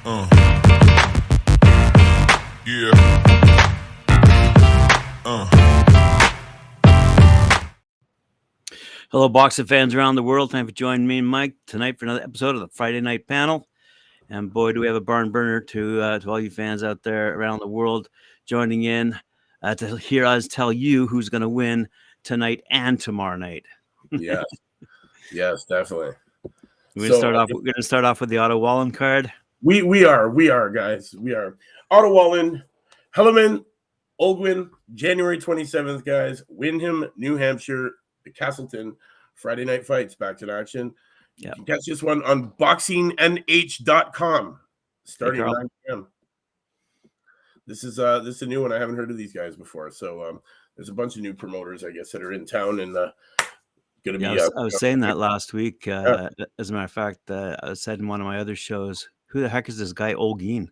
Uh, yeah. Hello, boxing fans around the world. Time for joining me and Mike tonight for another episode of the Friday Night Panel. And boy, do we have a barn burner to all you fans out there around the world joining in to hear us tell you who's going to win tonight and tomorrow night. Yes, yes, definitely. We're going to start off with the Otto Wallen card. We are guys. We are Otto Wallen, Helleman, Olguin, January 27th, guys. Windham, New Hampshire, the Castleton Friday night fights back in action. You can catch this one on boxingnh.com starting 9 p.m. This is a new one. I haven't heard of these guys before. So there's a bunch of new promoters, I guess, that are in town and going to be. I was saying that last week. As a matter of fact, I said in one of my other shows, who the heck is this guy Olguin?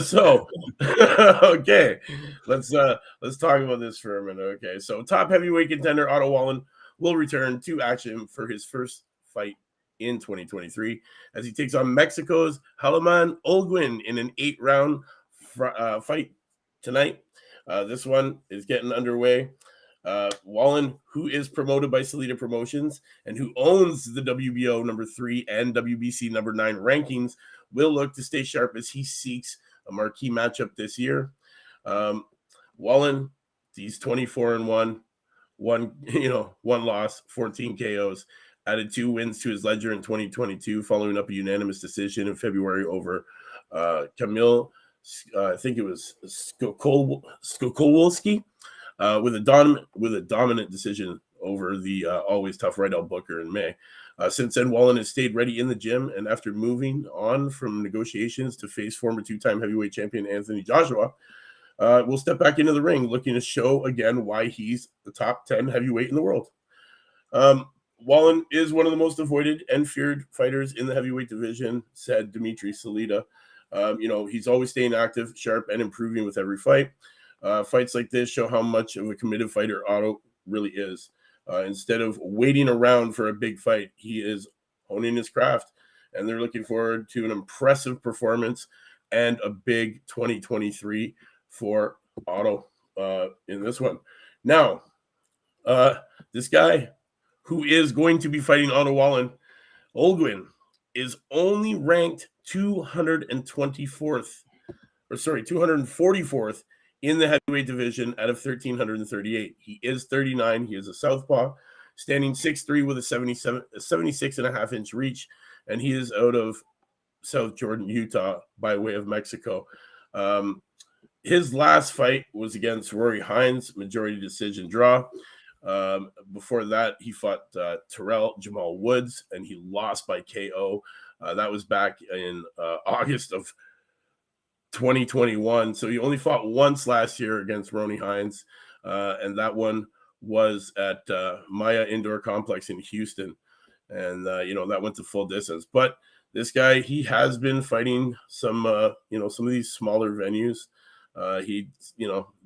So okay, let's talk about this for a minute. Okay, so top heavyweight contender Otto Wallen will return to action for his first fight in 2023 as he takes on Mexico's Helleman Olguin in an 8-round fight tonight. This one is getting underway. Wallen, who is promoted by Salida Promotions and who owns the WBO number 3 and WBC number 9 rankings, will look to stay sharp as he seeks a marquee matchup this year. Wallen, he's 24-1, one loss, 14 KOs, added 2 wins to his ledger in 2022, following up a unanimous decision in February over Kamil, I think it was Skokolwolski, with a dominant decision over the always tough Rydell Booker in May. Since then, Wallen has stayed ready in the gym, and after moving on from negotiations to face former 2-time heavyweight champion Anthony Joshua, will step back into the ring, looking to show again why he's the top 10 heavyweight in the world. Wallen is one of the most avoided and feared fighters in the heavyweight division, said Dimitri Salida. He's always staying active, sharp, and improving with every fight. Fights like this show how much of a committed fighter Otto really is. Instead of waiting around for a big fight, he is honing his craft, and they're looking forward to an impressive performance and a big 2023 for Otto in this one. Now, this guy who is going to be fighting Otto Wallen, Olguin, is only ranked 244th in the heavyweight division out of 1,338. He is 39. He is a southpaw, standing 6'3" with a 76.5-inch reach, and he is out of South Jordan, Utah, by way of Mexico. His last fight was against Rory Hines, majority decision draw. Before that, he fought Terrell Jamal Woods, and he lost by KO. That was back in August of 2021. So he only fought once last year against Ronnie Hines, and that one was at Maya Indoor Complex in Houston, and that went to full distance. But this guy, he has been fighting some of these smaller venues. He's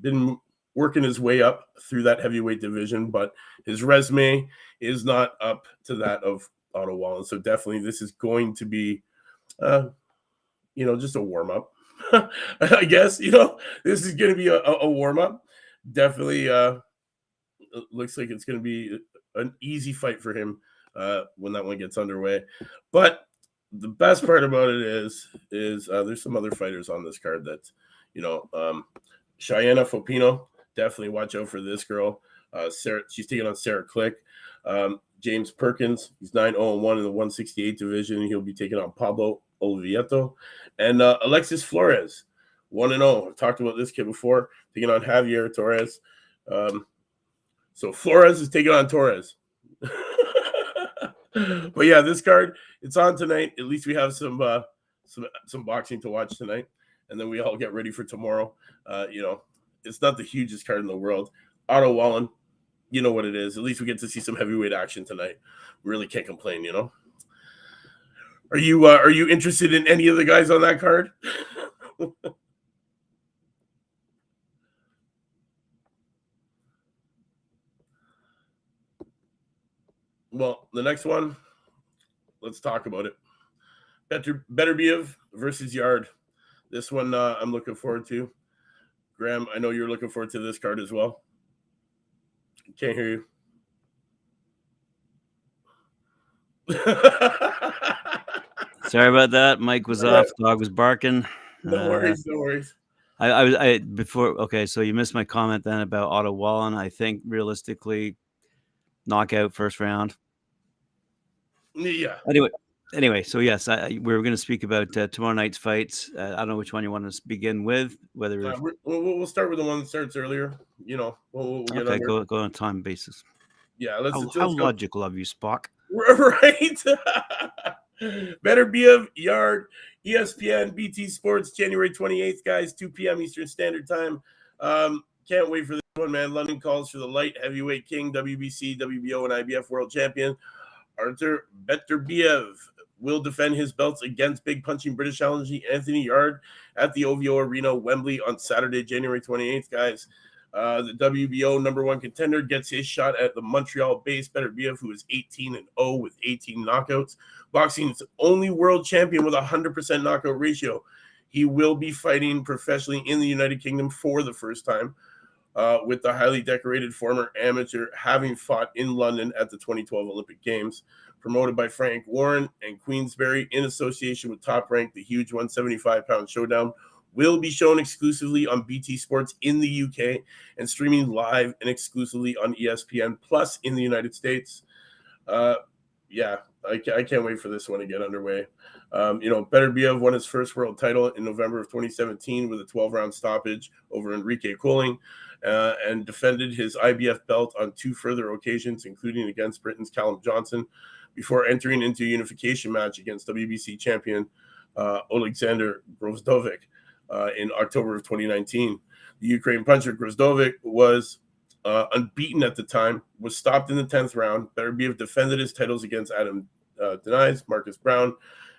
been working his way up through that heavyweight division, but his resume is not up to that of Otto Wallen. So definitely this is going to be just a warm-up. I guess, this is going to be a warm-up. Definitely looks like it's going to be an easy fight for him when that one gets underway. But the best part about it is there's some other fighters on this card that, Cheyenne Fopino, definitely watch out for this girl. Sarah, she's taking on Sarah Click. James Perkins, he's 9-0-1 in the 168 division. He'll be taking on Pablo Olivieto. And Alexis Flores, 1-0. I've talked about this kid before, taking on Javier Torres. So Flores is taking on Torres. But yeah, this card, it's on tonight. At least we have some boxing to watch tonight, and then we all get ready for tomorrow. It's not the hugest card in the world. Otto Wallen, you know what it is. At least we get to see some heavyweight action tonight. We really can't complain, Are you interested in any of the guys on that card? Well, the next one, let's talk about it. Beterbiev versus Yard. This one I'm looking forward to. Graham, I know you're looking forward to this card as well. Can't hear you. Sorry about that. Mike was off. Dog was barking. No worries. No worries. I before. Okay, so you missed my comment then about Otto Wallen. I think realistically, knockout first round. Yeah. Anyway, so yes, we were going to speak about tomorrow night's fights. I don't know which one you want to begin with. Whether we'll start with the one that starts earlier. We'll get okay, go on a time basis. Yeah, let's how logical of you, Spock. Right. Beterbiev, Yard, ESPN, BT Sports, January 28th, guys, 2 p.m. Eastern Standard Time. Can't wait for this one, man. London calls for the light heavyweight king, WBC, WBO, and IBF world champion. Artur Beterbiev will defend his belts against big punching British challenger Anthony Yard at the OVO Arena, Wembley, on Saturday, January 28th, guys. The WBO number one contender gets his shot at the Montreal-based Beterbiev, who is 18-0 with 18 knockouts. Boxing's only world champion with a 100% knockout ratio. He will be fighting professionally in the United Kingdom for the first time, with the highly decorated former amateur having fought in London at the 2012 Olympic Games. Promoted by Frank Warren and Queensberry in association with Top Rank, the huge 175-pound showdown will be shown exclusively on BT Sports in the UK and streaming live and exclusively on ESPN Plus in the United States. Yeah, I can't wait for this one to get underway. Beterbiev won his first world title in November of 2017 with a 12-round stoppage over Enrique Colling, and defended his IBF belt on 2 further occasions, including against Britain's Callum Johnson, before entering into a unification match against WBC champion Alexander Grozdovic in October of 2019. The Ukraine puncher Grozdovic was unbeaten at the time, was stopped in the 10th round. Beterbiev defended his titles against Adam Denies, Marcus Brown,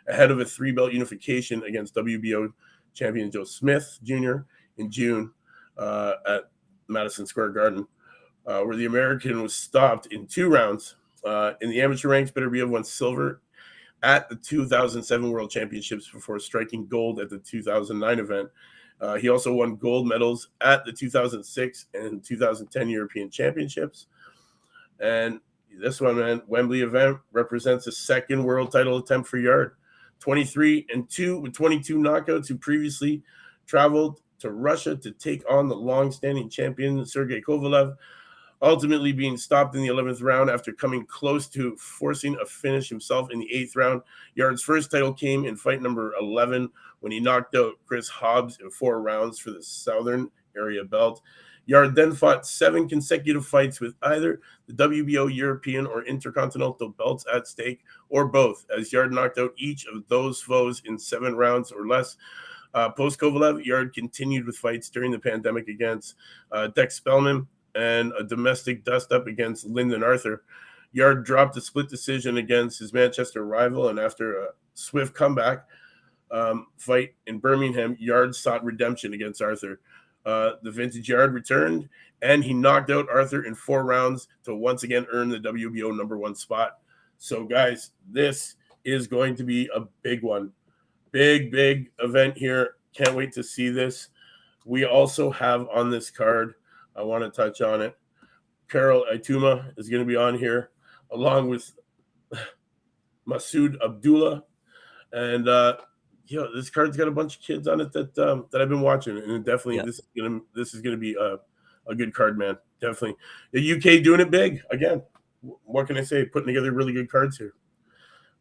ahead of a 3-belt unification against WBO champion Joe Smith Jr. in June at Madison Square Garden, where the American was stopped in 2 rounds. In the amateur ranks, Beterbiev won silver at the 2007 World Championships before striking gold at the 2009 event. He also won gold medals at the 2006 and 2010 European Championships. And this one, man, Wembley event represents a second world title attempt for Yard. 23-2 with 22 knockouts, who previously traveled to Russia to take on the long-standing champion Sergey Kovalev, ultimately being stopped in the 11th round after coming close to forcing a finish himself in the 8th round. Yard's first title came in fight number 11 when he knocked out Chris Hobbs in 4 rounds for the Southern Area belt. Yard then fought 7 consecutive fights with either the WBO, European, or Intercontinental belts at stake, or both, as Yard knocked out each of those foes in 7 rounds or less. Post-Kovalev, Yard continued with fights during the pandemic against Dex Spellman and a domestic dust-up against Lyndon Arthur. Yard dropped a split decision against his Manchester rival, and after a swift comeback fight in Birmingham, Yard sought redemption against Arthur. The vintage Yard returned, and he knocked out Arthur in 4 rounds to once again earn the WBO number 1 spot. So, guys, this is going to be a big one. Big event here. Can't wait to see this. We also have on this card, I want to touch on it, Carol Aituma is going to be on here, along with Masoud Abdullah. And this card's got a bunch of kids on it that I've been watching, and definitely this is gonna be a good card, man. Definitely, the UK doing it big again. What can I say? Putting together really good cards here.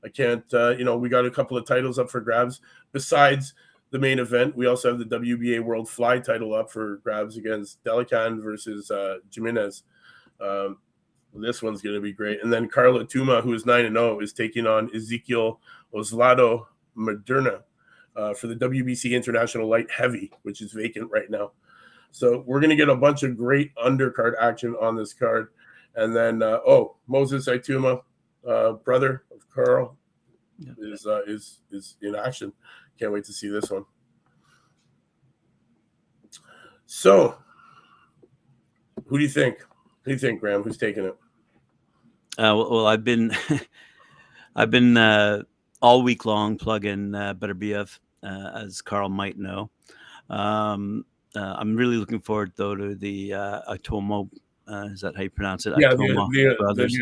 I can't, we got a couple of titles up for grabs besides the main event. We also have the WBA World Fly title up for grabs against Delican versus Jimenez. This one's going to be great. And then Carla Tuma, who is 9-0, is taking on Ezekiel Oslado Moderna for the WBC International Light Heavy, which is vacant right now. So we're going to get a bunch of great undercard action on this card. And then, Moses Aituma, brother of Carl, is in action. Can't wait to see this one. So, who do you think? Who do you think, Graham? Who's taking it? Well, I've been all week long, plug in Beterbiev, as Carl might know. I'm really looking forward, though, to the Atomo. Is that how you pronounce it? Yeah, Atomo brothers.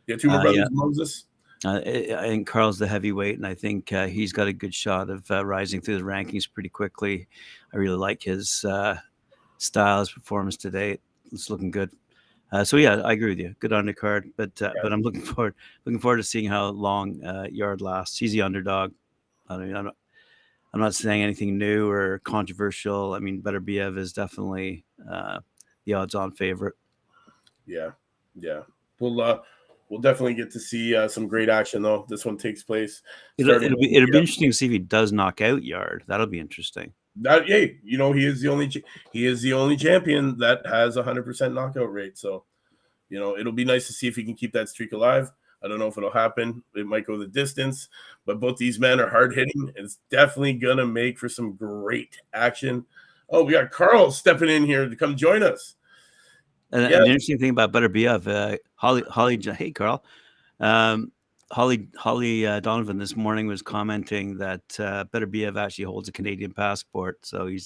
the Atuma brothers, Yeah. Moses. I think Carl's the heavyweight, and I think he's got a good shot of rising through the rankings pretty quickly. I really like his style, his performance today. It's looking good. So yeah, I agree with you. Good undercard, but I'm looking forward to seeing how long Yard lasts. He's the underdog. I mean, I'm not saying anything new or controversial. I mean, Beterbiev is definitely the odds-on favorite. Yeah. We'll definitely get to see some great action, though. This one takes place. It'll be interesting to see if he does knock out Yard. That'll be interesting. Hey, he is the only champion that has 100% knockout rate. So, it'll be nice to see if he can keep that streak alive. I don't know if it'll happen. It might go the distance, but both these men are hard hitting. It's definitely gonna make for some great action. Oh, we got Carl stepping in here to come join us. And the interesting thing about Beterbiev, Holly, hey Carl, Holly Donovan this morning was commenting that Beterbiev actually holds a Canadian passport, so he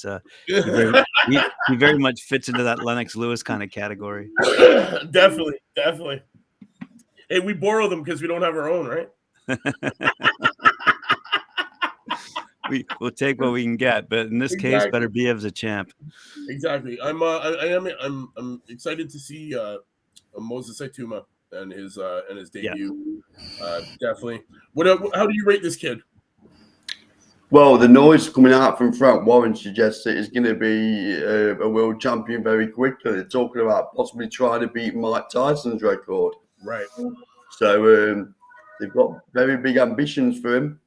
very much fits into that Lennox Lewis kind of category. Definitely. Hey, we borrow them because we don't have our own, right? We'll take what we can get, but in this case, Beterbiev's a champ. Exactly. I'm excited to see Moses Saituma and his debut. Yeah. Definitely. How do you rate this kid? Well, the noise coming out from Frank Warren suggests that he's going to be a world champion very quickly. They're talking about possibly trying to beat Mike Tyson's record. Right. So they've got very big ambitions for him.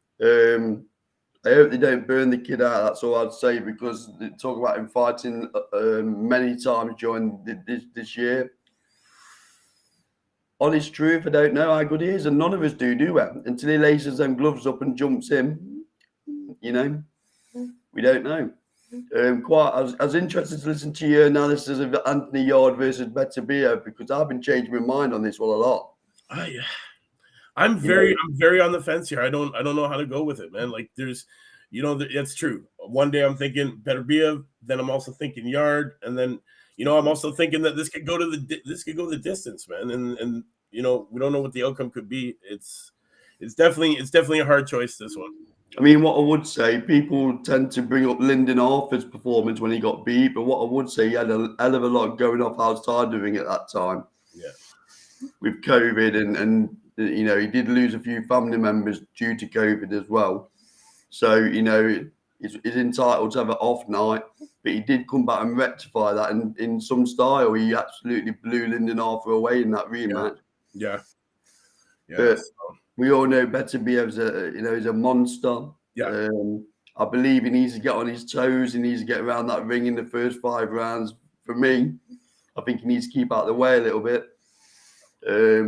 I hope they don't burn the kid out. That's all I'd say, because they talk about him fighting many times during this year. Honest truth, I don't know how good he is, and none of us do we? Until he laces them gloves up and jumps in, we don't know. I was interested to listen to your analysis of Anthony Yard versus Beterbiev, because I've been changing my mind on this one a lot. I'm very on the fence here. I don't know how to go with it, man. Like, there's, it's true. One day I'm thinking Beterbiev, then I'm also thinking Yard, and then I'm also thinking that this could go the distance, man. And we don't know what the outcome could be. It's definitely a hard choice, this one. I mean, what I would say, people tend to bring up Lyndon Arthur's performance when he got beat, but what I would say, he had a hell of a lot going off outside of the ring at that time. Yeah. With COVID, and he did lose a few family members due to COVID as well. So, he's entitled to have an off night, but he did come back and rectify that. And in some style, he absolutely blew Lyndon Arthur away in that rematch. Yeah. But we all know Beterbiev's he's a monster. Yeah. I believe he needs to get on his toes. He needs to get around that ring in the first 5 rounds. For me, I think he needs to keep out of the way a little bit,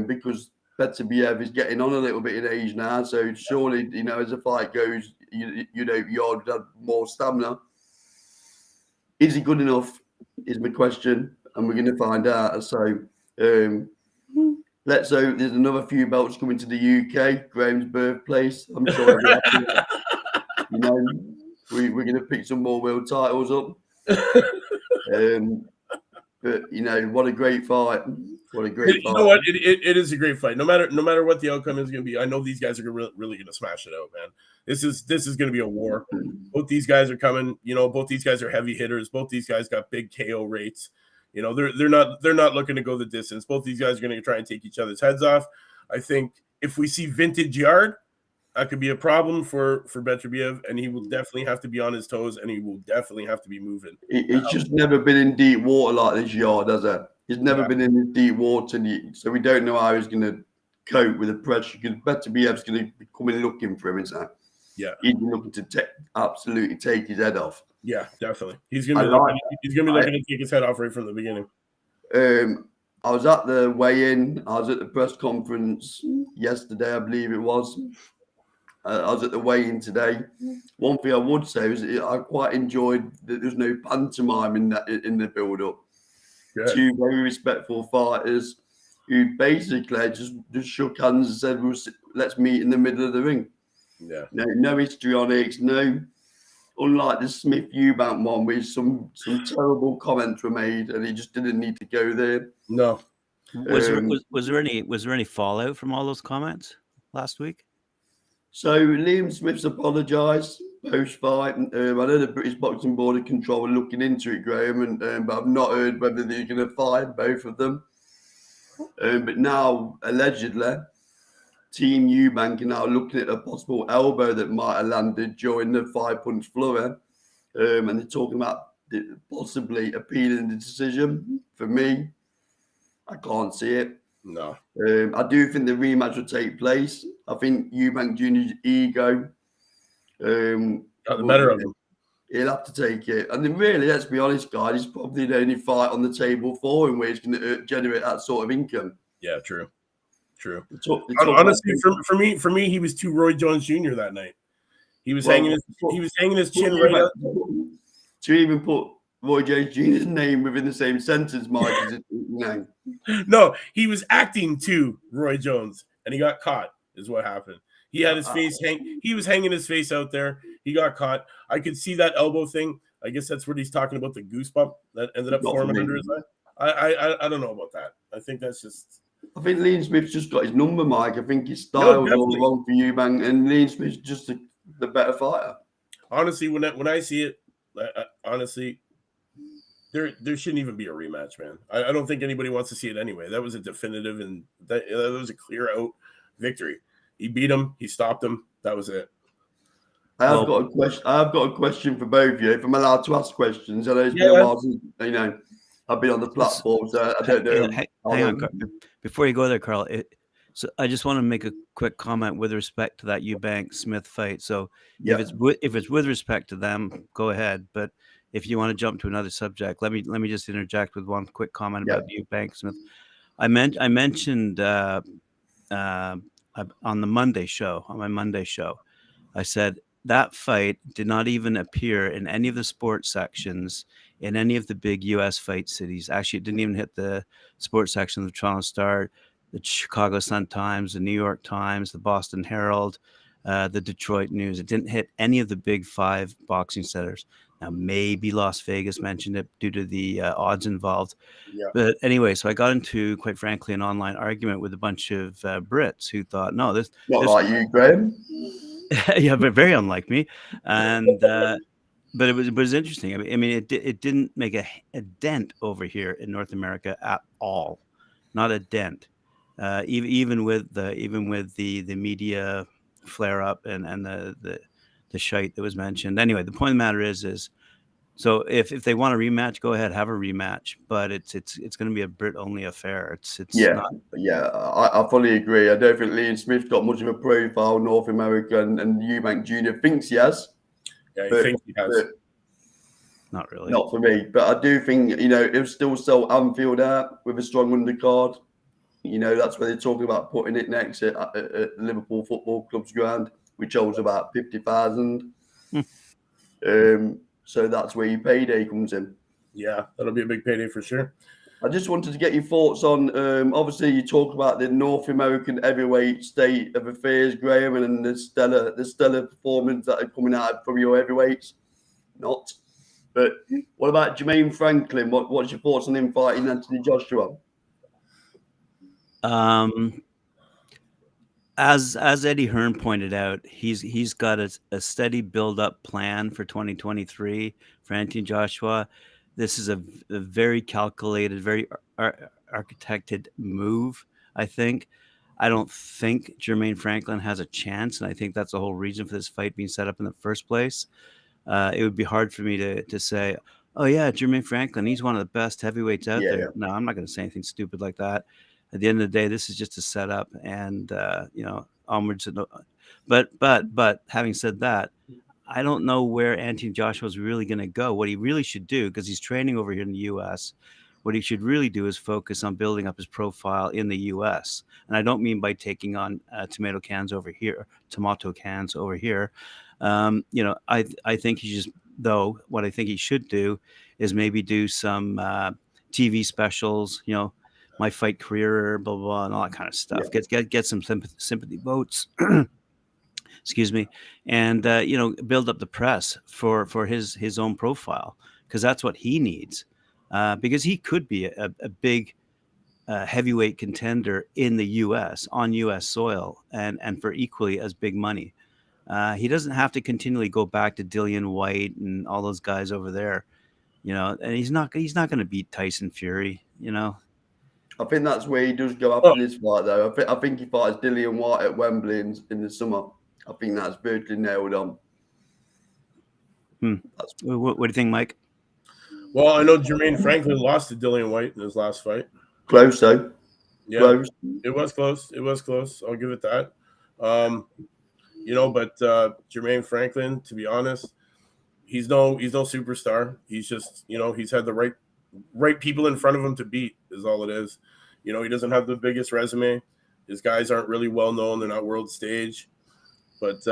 because Beterbiev is getting on a little bit in age now. So surely, as the fight goes, Yard would have more stamina. Is he good enough? Is my question, and we're going to find out. So let's hope there's another few belts coming to the UK, Graham's birthplace. I'm sure we're going to pick some more world titles up. But what a great fight! What a great fight! You know what? It is a great fight. No matter what the outcome is going to be, I know these guys are really going to smash it out, man. This is going to be a war. Both these guys are coming. Both these guys are heavy hitters. Both these guys got big KO rates. They're not looking to go the distance. Both these guys are going to try and take each other's heads off. I think if we see vintage Yard, that could be a problem for Beterbiev, and he will definitely have to be on his toes, and he will definitely have to be moving. He's just never been in deep water like this, Yard, has he? He's never been in deep water, so we don't know how he's going to cope with the pressure, because Beterbiev's going to be coming looking for him, isn't he? Yeah. He's looking to absolutely take his head off. Yeah, definitely. He's going to be looking to take his head off right from the beginning. I was at the weigh-in. I was at the press conference yesterday, I believe it was. I was at the weigh-in today. One thing I would say is I quite enjoyed that there's no pantomime in the build-up. Good. 2 very respectful fighters who basically just shook hands and said, let's meet in the middle of the ring. Yeah. No histrionics, no. Unlike the Smith Eubank one, where some terrible comments were made, and he just didn't need to go there. No. Was there any fallout from all those comments last week? So Liam Smith's apologised post-fight. I know the British Boxing Board of Control are looking into it, Graham, but I've not heard whether they're going to fire both of them. But now, allegedly, Team Eubank are now looking at a possible elbow that might have landed during the 5-punch flurry. And they're talking about possibly appealing the decision. For me, I can't see it. No. I do think the rematch will take place. I think Eubank Jr.'s ego Got the better of him. He'll have to take it. And then really, let's be honest, guys, it's probably the only fight on the table for him where he's going to generate that sort of income. Yeah, true. Honestly, for me, he was too Roy Jones Jr. that night. He was hanging his chin right up. To even put Roy Jones Jr.'s name within the same sentence, Mike, is it, No, he was acting to Roy Jones, and he got caught. Is what happened. He had his face he was hanging his face out there. He got caught. I could see that elbow thing. I guess that's what he's talking about, the goosebump that ended up forming under his eye. I don't know about that. I think that's just. I think Liam Smith's just got his number, Mike. I think his style was all wrong for Eubank, and Liam Smith's just the better fighter. Honestly, when I see it, honestly, there shouldn't even be a rematch, man. I don't think anybody wants to see it anyway. That was a definitive and that was a clear out victory. He beat him. He stopped him. That was it. I've got a question for both of you. If I'm allowed to ask questions, I know it's been a while since, I've been on the platform, so I don't know. Hang on, before you go there, Carl. So I just want to make a quick comment with respect to that Eubank Smith fight. So if it's with respect to them, go ahead. But if you want to jump to another subject, let me just interject with one quick comment about Eubank Smith. I mentioned on my Monday show, I said that fight did not even appear in any of the sports sections in any of the big U.S. fight cities. Actually, it didn't even hit the sports section of the Toronto Star, the Chicago Sun-Times, the New York Times, the Boston Herald, the Detroit News. It didn't hit any of the big 5 boxing centers. Now, maybe Las Vegas mentioned it due to the odds involved. Yeah. But anyway, so I got into, quite frankly, an online argument with a bunch of Brits who thought, no, this... Not like you, Graham. Yeah, but very unlike me. And... but it was interesting. I mean, it didn't make a dent over here in North America at all, not a dent. Even with the media flare up and the shite that was mentioned. Anyway, the point of the matter is so if they want a rematch, go ahead, have a rematch. But it's going to be a Brit only affair. I fully agree. I don't think Liam Smith's got much of a profile in North America, and Eubank Jr. thinks he has. Yeah, he thinks he has. Not really. Not for me. But I do think, it'll still sell Anfield out with a strong undercard. That's where they're talking about putting it next at Liverpool Football Club's ground, which holds about 50,000. So that's where your payday comes in. Yeah, that'll be a big payday for sure. I just wanted to get your thoughts on, obviously you talk about the North American heavyweight state of affairs, Graham, and the stellar performance that are coming out from your heavyweights. Not. But what about Jermaine Franklin? What's your thoughts on him fighting Anthony Joshua? As Eddie Hearn pointed out, he's got a steady build-up plan for 2023 for Anthony Joshua. This is a very calculated, very architected move, I think. I don't think Jermaine Franklin has a chance, and I think that's the whole reason for this fight being set up in the first place. It would be hard for me to say, oh, yeah, Jermaine Franklin, he's one of the best heavyweights out there. No, I'm not going to say anything stupid like that. At the end of the day, this is just a setup, and onwards. But having said that, I don't know where Anthony Joshua is really going to go. What he really should do, because he's training over here in the U.S., what he should really do is focus on building up his profile in the U.S. And I don't mean by taking on tomato cans over here. I think he just, though, what I think he should do is maybe do some TV specials, my fight career, blah, blah, blah, and all that kind of stuff. Yeah. Get some sympathy votes. excuse me, and build up the press for his own profile, because that's what he needs, because he could be a big heavyweight contender in the U.S. on U.S. soil, and for equally as big money. He doesn't have to continually go back to Dillian White and all those guys over there, and he's not going to beat Tyson Fury. I think that's where he does go after this fight, though. I think he fights Dillian White at Wembley in the summer. I think that's virtually nailed on. What do you think, Mike? Well, I know Jermaine Franklin lost to Dillian White in his last fight. Close, though. Yeah, Close. It was close. It was close. I'll give it that. But Jermaine Franklin, to be honest, he's no superstar. He's just, he's had the right people in front of him to beat is all it is. He doesn't have the biggest resume. His guys aren't really well known. They're not world stage. But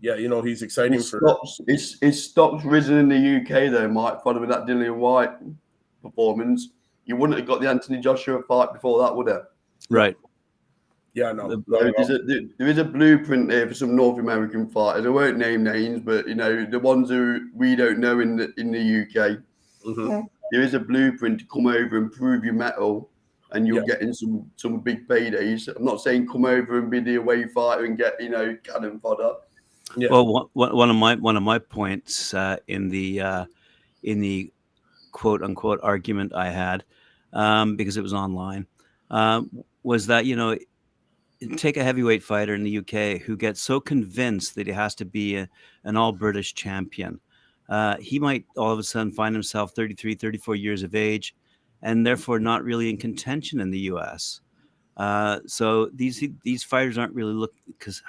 he's exciting his stock's risen in the UK though, Mike, following that Dillian White performance. You wouldn't have got the Anthony Joshua fight before that, would you? Right. Yeah, no. There is a blueprint there for some North American fighters. I won't name names, but the ones who we don't know in the UK. Mm-hmm. There is a blueprint to come over and prove your mettle, and you'll get in some big paydays. I'm not saying come over and be the away fighter and get cannon fodder. Yeah. Well, one of my points in the quote unquote argument I had, because it was online, was that take a heavyweight fighter in the UK who gets so convinced that he has to be an all British champion. He might all of a sudden find himself 33, 34 years of age, and therefore not really in contention in the US. So these fighters aren't really looking, because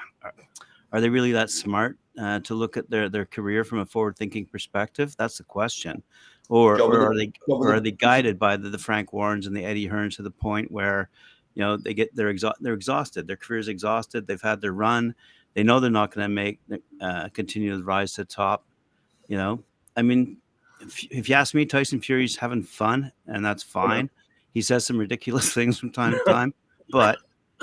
are they really that smart to look at their career from a forward-thinking perspective? That's the question. Or are they guided by the Frank Warrens and the Eddie Hearns to the point where they're exhausted, their career's exhausted, they've had their run, they know they're not going to continue to rise to the top. I mean, if you ask me, Tyson Fury's having fun, and that's fine. He says some ridiculous things from time to time, but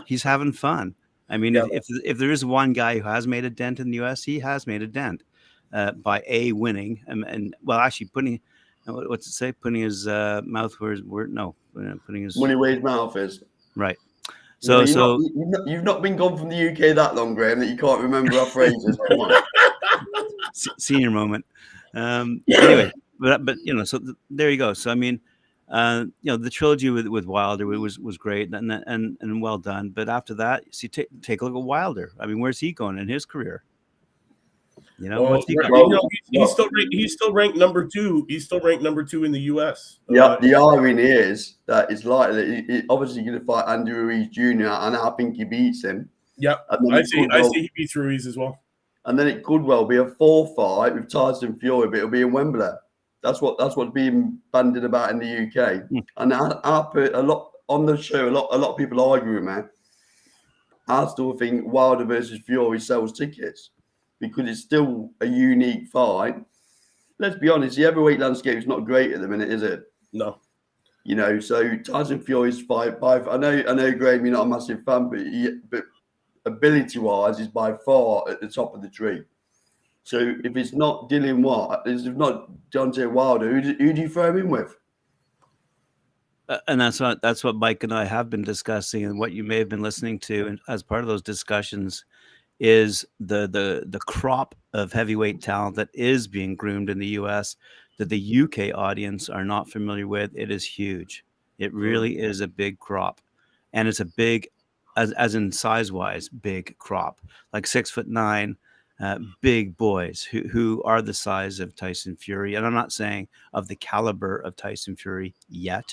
he's having fun. I mean, if there is one guy who has made a dent in the US, he has made a dent by winning and actually putting, what's it say? Putting his mouth where his word? No, putting his money where his mouth is. Right. So you've not been gone from the UK that long, Graham, that you can't remember our phrases. Come on. Senior moment. Anyway, but so there you go. So I mean, the trilogy with Wilder was great and well done. But after that, see, take a look at Wilder. I mean, where's he going in his career? What's he he's still ranked number 2. He's still ranked number 2 in the US. Yeah, the irony is that it's likely he's obviously going to fight Andy Ruiz Jr. and I think he beats him. Yeah, I see he beats Ruiz as well. And then it could well be a 4 fight with Tyson Fury, but it'll be in Wembley. That's what's being bandied about in the UK. And I put a lot on the show. A lot of people argue with me. I still think Wilder versus Fury sells tickets because it's still a unique fight. Let's be honest, the heavyweight landscape is not great at the minute, is it? No. So Tyson Fury's fight I know, Graham, you're not a massive fan, but ability-wise is by far at the top of the tree. So if it's not Dillian White, if it's not Deontay Wilder, who do you throw him in with? And that's what Mike and I have been discussing, and what you may have been listening to, and as part of those discussions, is the crop of heavyweight talent that is being groomed in the US that the UK audience are not familiar with. It is huge. It really is a big crop, and it's a big, as in size-wise, big crop, like 6'9". Big boys who are the size of Tyson Fury. And I'm not saying of the caliber of Tyson Fury yet,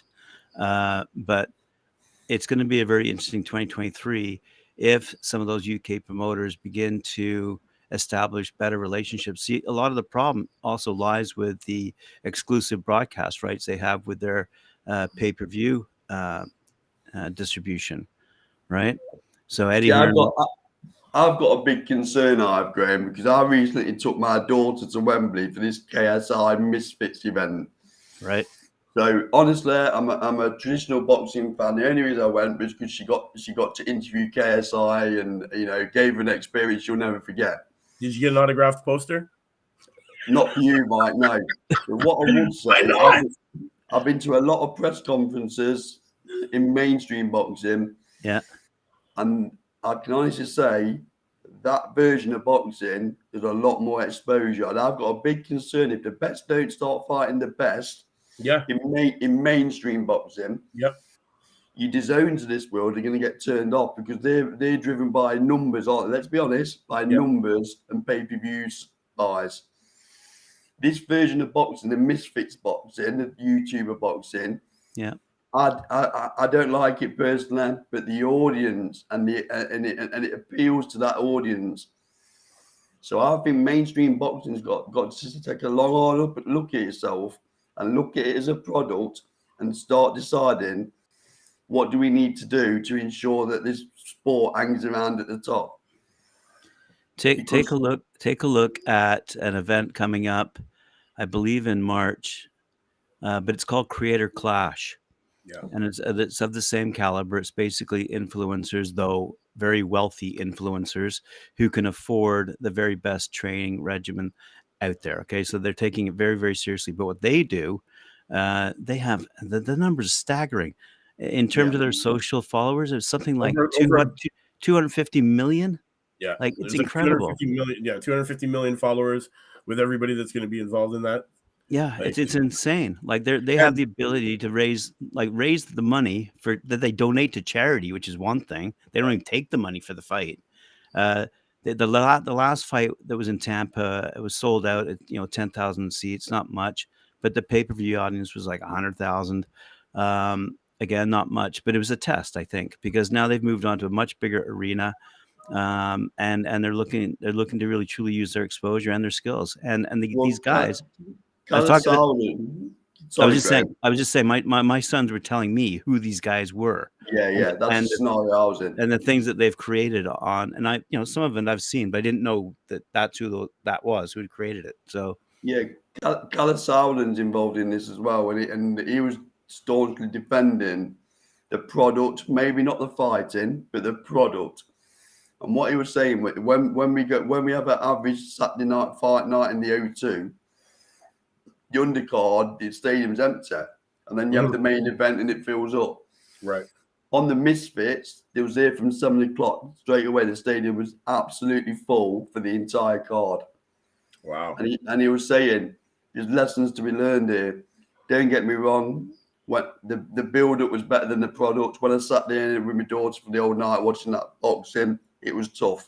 but it's going to be a very interesting 2023 if some of those UK promoters begin to establish better relationships. See, a lot of the problem also lies with the exclusive broadcast rights they have with their pay-per-view distribution, right? So Eddie I've got a big concern, Graham, because I recently took my daughter to Wembley for this KSI Misfits event. Right. So honestly, I'm a traditional boxing fan. The only reason I went was because she got to interview KSI and gave her an experience she'll never forget. Did you get an autographed poster? Not for you, Mike. No. But what I would say, I've been to a lot of press conferences in mainstream boxing. Yeah. And I can honestly say that version of boxing is a lot more exposure. And I've got a big concern if the best don't start fighting the best in mainstream boxing. Yep. You disown to this world are going to get turned off because they're driven by numbers, aren't they? Let's be honest, by numbers and pay-per-views buys. This version of boxing, the misfits boxing, the YouTuber boxing, I don't like it personally, but the audience and it appeals to that audience. So I think mainstream boxing's got to take a long hard look at yourself and look at it as a product and start deciding what do we need to do to ensure that this sport hangs around at the top. Take a look at an event coming up, I believe in March, but it's called Creator Clash. Yeah. And it's of the same caliber. It's basically influencers, though very wealthy influencers who can afford the very best training regimen out there. Okay, so they're taking it very, very seriously. But what they do, they have the numbers staggering in terms of their social followers. It's something like 250 million. Yeah, like it's incredible. 250 million followers with everybody that's going to be involved in that. Yeah, it's insane. Like they have the ability to raise the money that they donate to charity, which is one thing. They don't even take the money for the fight. The last fight that was in Tampa, it was sold out at 10,000 seats, not much, but the pay-per-view audience was like 100,000. Again, not much, but it was a test, I think, because now they've moved on to a much bigger arena. And they're looking to really truly use their exposure and their skills. And these guys. I was just saying my sons were telling me who these guys were. Yeah, that's the scenario I was in. And the things that they've created on, and I, some of them I've seen, but I didn't know that's who that was who had created it. So yeah, Khaled Saulin's involved in this as well, and he was staunchly defending the product, maybe not the fighting, but the product. And what he was saying, when we have an average Saturday night fight night in the O2. The undercard, the stadium's empty, and then you have the main event and it fills up. Right. On the Misfits, they was there from 7 o'clock straight away. The stadium was absolutely full for the entire card. Wow. And he was saying there's lessons to be learned here. Don't get me wrong. What the build-up was better than the product. When I sat there with my daughter for the whole night watching that boxing, it was tough.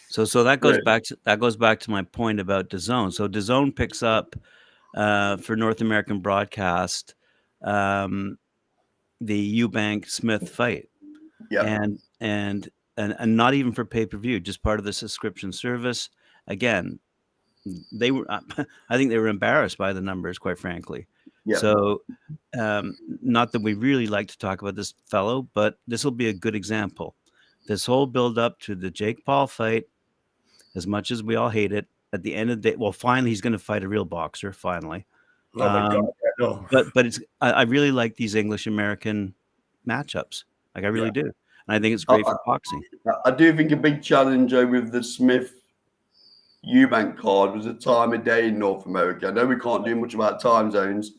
So that goes back to my point about DAZN. So DAZN picks up for North American broadcast, the Eubank Smith fight, and not even for pay-per-view, just part of the subscription service. Again, they were, I think they were embarrassed by the numbers, quite frankly. Yeah. So, not that we really like to talk about this fellow, but this will be a good example. This whole build up to the Jake Paul fight, as much as we all hate it. At the end of the day, well, finally he's going to fight a real boxer. Finally, oh my God, no. But it's I really like these English American matchups. Like I really do, and I think it's great for boxing. I do think a big challenge with the Smith Eubank card was the time of day in North America. I know we can't do much about time zones,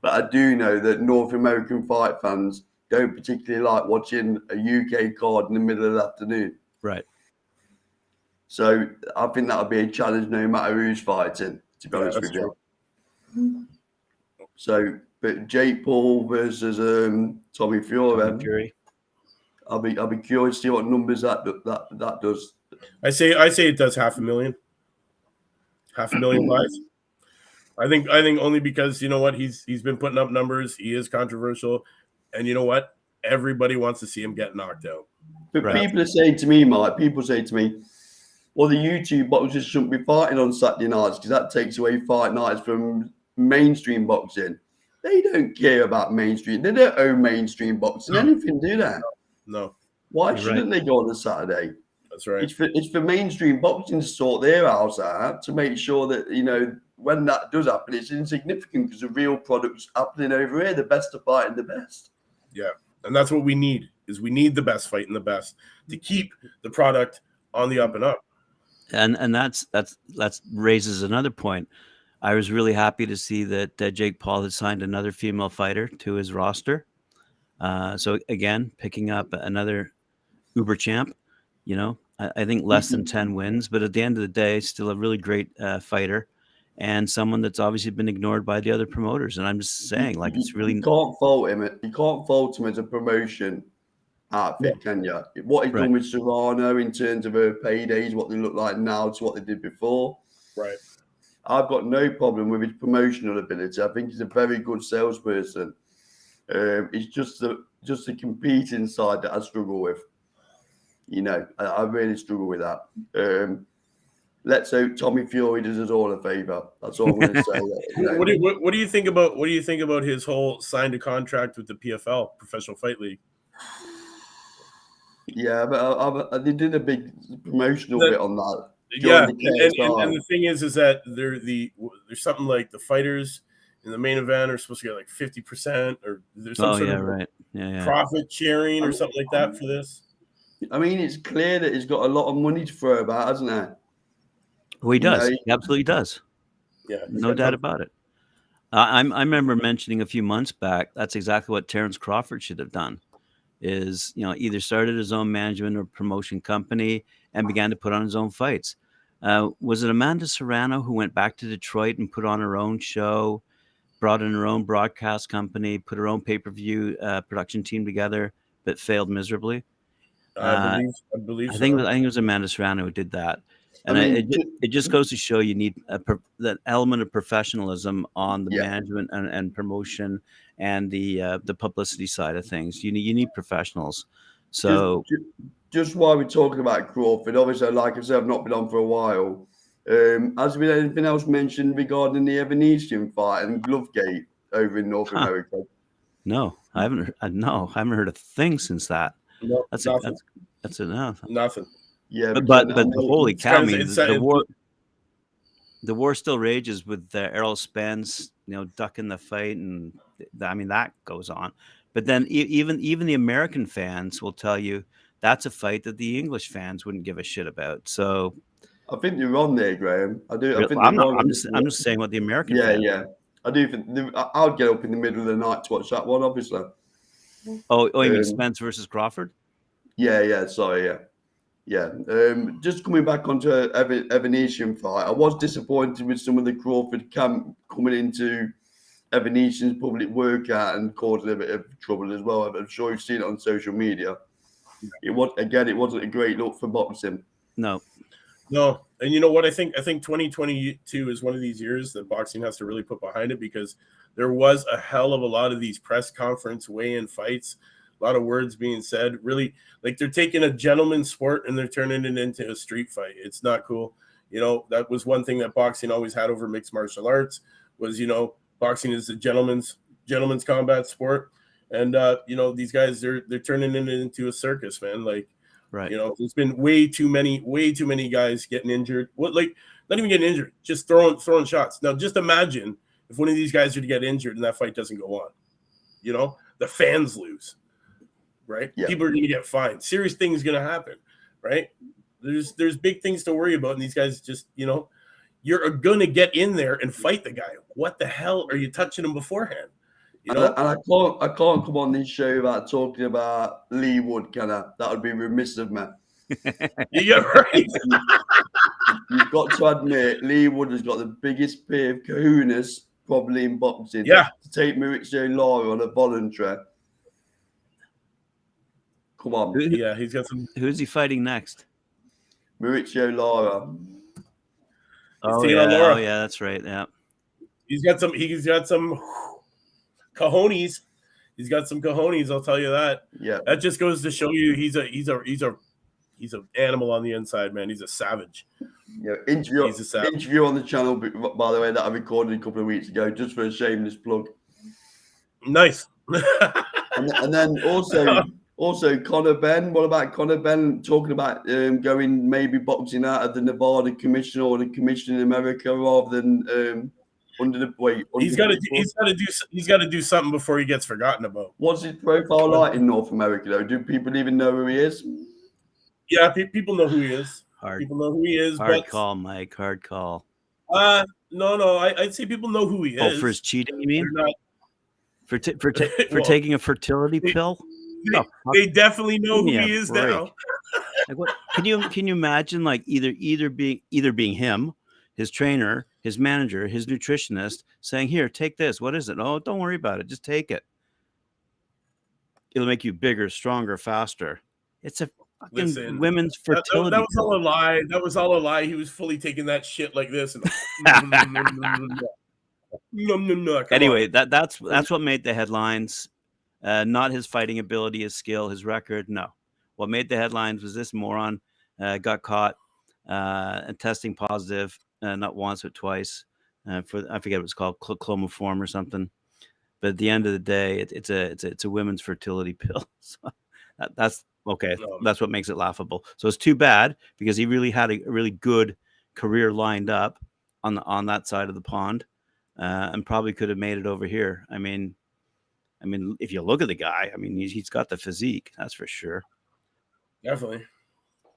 but I do know that North American fight fans don't particularly like watching a UK card in the middle of the afternoon. Right. So I think that'll be a challenge no matter who's fighting, to be honest with you. So, but Jake Paul versus Tommy Fury. I'll be curious to see what numbers that does. I say it does 500,000. 500,000 buys. I think only because you know what, he's been putting up numbers. He is controversial, and you know what, everybody wants to see him get knocked out. But people are saying to me, Mike. People say to me, well, the YouTube boxers shouldn't be fighting on Saturday nights because that takes away fight nights from mainstream boxing. They don't care about mainstream. They don't own mainstream boxing anything, do they? No. Why shouldn't they go on a Saturday? That's right. It's for mainstream boxing to sort their house out to make sure that, you know, when that does happen, it's insignificant because the real product's happening over here. The best are fighting the best. Yeah, and that's what we need. Is we need the best fighting the best to keep the product on the up and up. And that's raises another point. I was really happy to see that Jake Paul had signed another female fighter to his roster. So again, picking up another uber champ, you know, I think less than 10 wins, but at the end of the day, still a really great fighter and someone that's obviously been ignored by the other promoters. And I'm just saying, like, it's really... You can't fault him. You can't fault him as a promotion outfit, can you? What he's done with Serrano in terms of her paydays, what they look like now to what they did before. Right. I've got no problem with his promotional ability. I think he's a very good salesperson. It's just the competing side that I struggle with. You know, I really struggle with that. Let's hope Tommy Fury does us all a favor. That's all I'm going to say. What do you think about his whole signed a contract with the PFL, Professional Fight League? Yeah, but they did a big promotional bit on that. Yeah, and the thing is that there's something like the fighters in the main event are supposed to get like 50%, or there's some sort of profit sharing or something like that for this. I mean, it's clear that he's got a lot of money to throw about, hasn't he? Well, he does. He absolutely does. Yeah, no doubt about it. I remember mentioning a few months back, that's exactly what Terrence Crawford should have done. Is, you know, either started his own management or promotion company and began to put on his own fights. Was it Amanda Serrano who went back to Detroit and put on her own show, brought in her own broadcast company, put her own pay-per-view production team together, but failed miserably? I believe. I think it was Amanda Serrano who did that. And it just goes to show you need that element of professionalism on the management and promotion and the publicity side of things. You need professionals. So just while we're talking about Crawford, obviously, like I said, I've not been on for a while. Has there been anything else mentioned regarding the Evanesian fight and Glovegate over in North America? No, I haven't heard a thing since that. No, that's enough. Nothing. Yeah, but holy cow! I mean, the war still rages with Errol Spence, you know, ducking the fight, and I mean that goes on. But then even the American fans will tell you that's a fight that the English fans wouldn't give a shit about. So I think you're on there, Graham. I do. I think I'm just saying what the American. Yeah. I do think I would get up in the middle of the night to watch that one, obviously. Oh, you mean Spence versus Crawford? Yeah. Sorry, yeah. Just coming back onto Evanesian fight, I was disappointed with some of the Crawford camp coming into Evanesian's public workout and causing a bit of trouble as well. I'm sure you've seen it on social media. It wasn't a great look for boxing. No. And you know what? I think 2022 is one of these years that boxing has to really put behind it, because there was a hell of a lot of these press conference weigh-in fights, a lot of words being said, really like they're taking a gentleman's sport and they're turning it into a street fight. It's not cool. You know, that was one thing that boxing always had over mixed martial arts was, you know, boxing is a gentleman's combat sport. And, you know, these guys, they're turning it into a circus, man. Like, right. You know, there's been way too many guys getting injured. Not even getting injured, just throwing shots. Now, just imagine if one of these guys were to get injured and that fight doesn't go on. You know, the fans lose, right? Yeah. People are going to get fined. Serious things going to happen, right? There's big things to worry about, and these guys just, you know, you're going to get in there and fight the guy. What the hell are you touching him beforehand? You know? And I can't come on this show without talking about Lee Wood, can I? That would be remiss of me. Yeah, right. You've got to admit, Lee Wood has got the biggest pair of kahunas probably in boxing. Yeah. To take Mauricio Lara on a voluntary. Come on. Yeah, he's got some. Who's he fighting next? Mauricio Lara. Oh yeah, that's right. Yeah. He's got some cojones. He's got some cojones, I'll tell you that. Yeah. That just goes to show you he's an animal on the inside, man. He's a savage. Yeah, interview on the channel, by the way, that I recorded a couple of weeks ago, just for a shameless plug. Nice. and then also Also, Conor Benn. What about Conor Benn talking about going maybe boxing out of the Nevada Commission or the Commission in America rather than under the weight? He's got to do something before he gets forgotten about. What's his profile like in North America, though? Do people even know who he is? Yeah, people know who he is. People know who he is. Hard call, Mike. Hard call. No. I'd say people know who he is. Oh, for his cheating, you mean? For taking a fertility pill? They definitely know who he is now. Like what? Can you imagine like either being him, his trainer, his manager, his nutritionist saying, "Here, take this. What is it? Oh, don't worry about it. Just take it. It'll make you bigger, stronger, faster." It's a fucking women's fertility. That was all a lie. That was all a lie. He was fully taking that shit like this. Anyway, that's what made the headlines. Not his fighting ability, his skill, his record. No, what made the headlines was this moron got caught and testing positive, not once but twice for I forget what it's called, clomiform or something. But at the end of the day, it's a women's fertility pill. So that's okay. That's what makes it laughable. So it's too bad because he really had a really good career lined up on that side of the pond, and probably could have made it over here. I mean, if you look at the guy, I mean, he's got the physique, that's for sure. Definitely,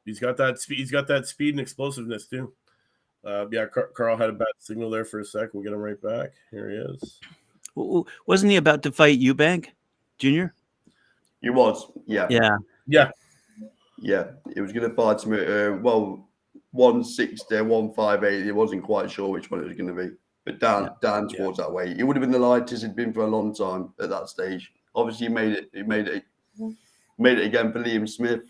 he's got that speed. He's got that speed and explosiveness too. Yeah, Carl had a bad signal there for a sec. We'll get him right back. Here he is. Wasn't he about to fight Eubank Jr.? He was, yeah. He was going to fight him. 160, 158. He wasn't quite sure which one it was going to be. But down towards that way, it would have been the lightest he'd been for a long time at that stage. Obviously, he made it again for Liam Smith.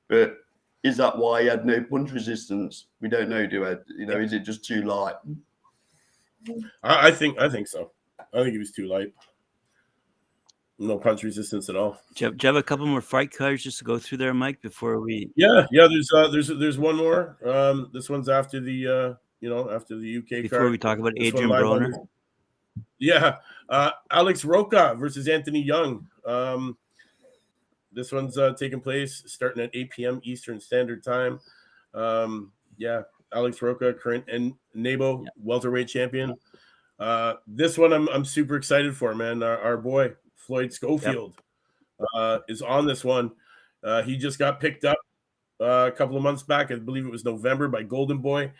But is that why he had no punch resistance? We don't know, do we? Is it just too light? I think so. I think he was too light. No punch resistance at all. Do you have a couple more fight cards just to go through there, Mike, before we? Yeah. There's one more. This one's after the after the UK before card. We talk about Adrian Broner. Yeah, Alex Roca versus Anthony Young. This one's taking place starting at 8 p.m. Eastern Standard Time. Alex Roca, current NABO welterweight champion. This one I'm super excited for, man. Our boy Floyd Schofield is on this one. He just got picked up a couple of months back. I believe it was November by Golden Boy.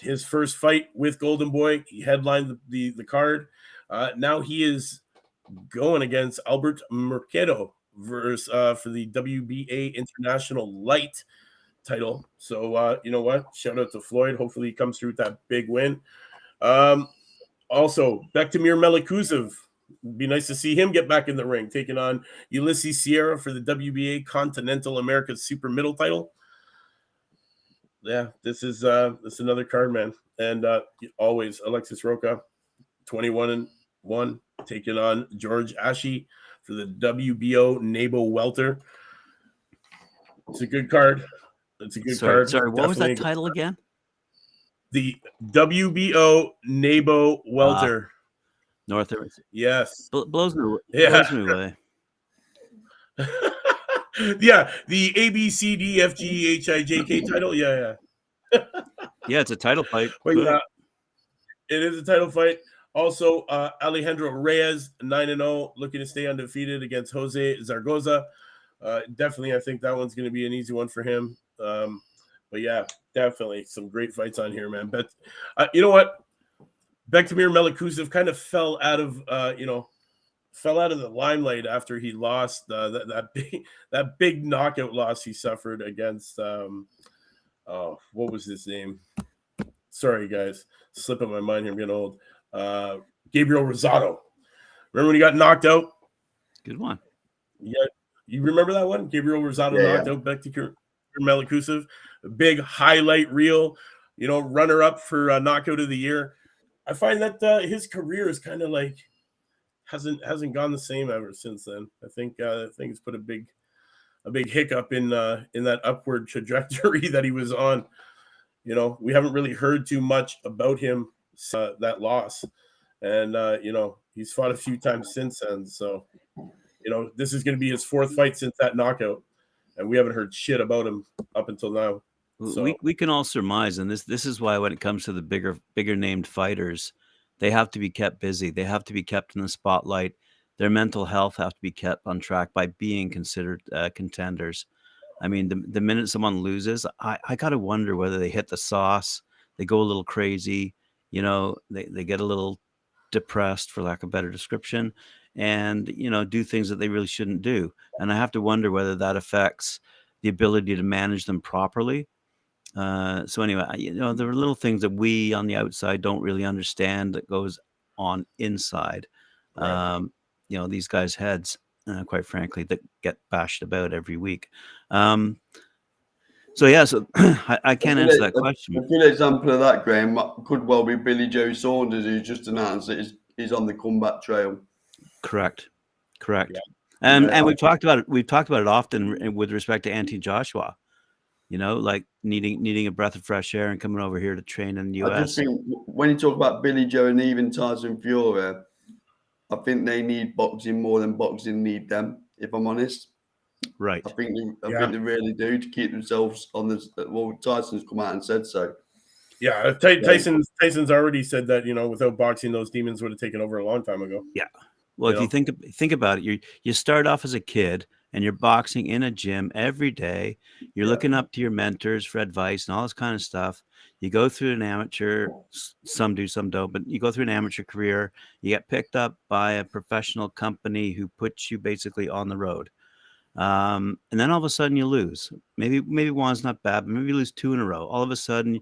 His first fight with Golden Boy, he headlined the card. Now he is going against Albert Mercado versus for the WBA International Light title. So you know what? Shout out to Floyd. Hopefully he comes through with that big win. Also, Bektimir Melikuzov. Be nice to see him get back in the ring, taking on Ulysses Sierra for the WBA Continental America Super Middle title. Yeah, this is another card, man. And always Alexis Roca, 21-1, taking on George Ashe for the WBO NABO welter. It's a good card. It's a good card. Sorry, what was that title again? The WBO NABO welter. North America. Yes. Blows me away. Yeah, the ABCDFGHIJK title. Yeah. Yeah, it's a title fight. Well, yeah, it is a title fight. Also, Alejandro Reyes, 9-0, looking to stay undefeated against Jose Zaragoza. Definitely, I think that one's going to be an easy one for him. But yeah, definitely some great fights on here, man. But you know what? Bektimir Melikuzov kind of fell out of the limelight after he lost that big knockout loss he suffered against what was his name? Sorry, guys, slipping my mind here. I'm getting old. Gabriel Rosado. Remember when he got knocked out? Good one. Yeah, you remember that one? Gabriel Rosado knocked out Bektimir Melikuzov. A big highlight reel. Runner up for knockout of the year. I find that his career is kind of like hasn't gone the same ever since then. I think it's put a big hiccup in that upward trajectory that he was on. We haven't really heard too much about him that loss, and he's fought a few times since then. So You know, this is going to be his 4th fight since that knockout, and we haven't heard shit about him up until now. So We can all surmise, and this is why when it comes to the bigger named fighters, they have to be kept busy. They have to be kept in the spotlight. Their mental health have to be kept on track by being considered contenders. I mean, the minute someone loses, I got to wonder whether they hit the sauce, they go a little crazy, you know, they get a little depressed, for lack of a better description, and, you know, do things that they really shouldn't do. And I have to wonder whether that affects the ability to manage them properly. So anyway, you know, there are little things that we on the outside don't really understand that goes on inside. Right. You know, these guys' heads, quite frankly, that get bashed about every week. So yeah, so I can't answer that question. A good example of that, Graham, could well be Billy Joe Saunders, who's just announced that he's on the comeback trail. Correct. Yeah. And we've talked about it. We've talked about it often with respect to Anthony Joshua. You know, like needing a breath of fresh air and coming over here to train in the US. I just think when you talk about Billy Joe and even Tyson Fury, I think they need boxing more than boxing need them, if I'm honest. Right. I think they really do, to keep themselves on this. Well, Tyson's come out and said so. Yeah, Tyson's already said that, you know, without boxing, those demons would have taken over a long time ago. Yeah. Well, if you think about it, you start off as a kid and you're boxing in a gym every day. You're looking up to your mentors for advice and all this kind of stuff. You go through an amateur, some do, some don't, but you go through an amateur career. You get picked up by a professional company who puts you basically on the road. And then all of a sudden you lose. Maybe one's not bad, but maybe you lose 2 in a row. All of a sudden,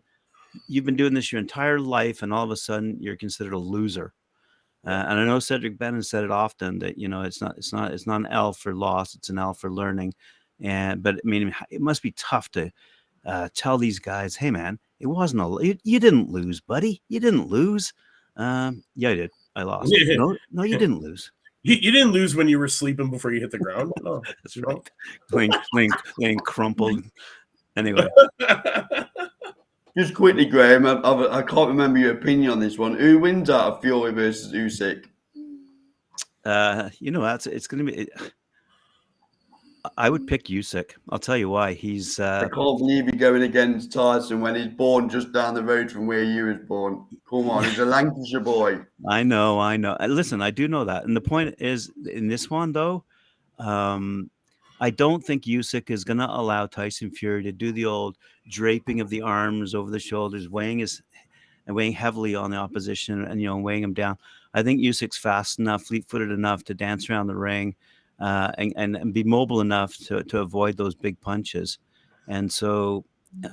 you've been doing this your entire life, and all of a sudden you're considered a loser. And I know Cedric Bennon said it often that, you know, it's not an L for loss, it's an L for learning. But I mean, it must be tough to tell these guys, hey man, it wasn't you didn't lose, buddy. You didn't lose. Yeah, I did. I lost. No, you didn't lose. You didn't lose when you were sleeping before you hit the ground. No, that's right. Laying crumpled. Anyway. Just quickly, Graham, I can't remember your opinion on this one. Who wins out of Fury versus Usyk? You know, it's going to be. I would pick Usyk. I'll tell you why. He's. I can't believe you're going against Tyson when he's born just down the road from where you was born. Come on, he's a Lancashire boy. I know. Listen, I do know that, and the point is, in this one though, I don't think Usyk is going to allow Tyson Fury to do the old draping of the arms over the shoulders, weighing heavily on the opposition, and, you know, weighing him down. I think Usyk's fast enough, fleet-footed enough to dance around the ring, and be mobile enough to avoid those big punches. And so,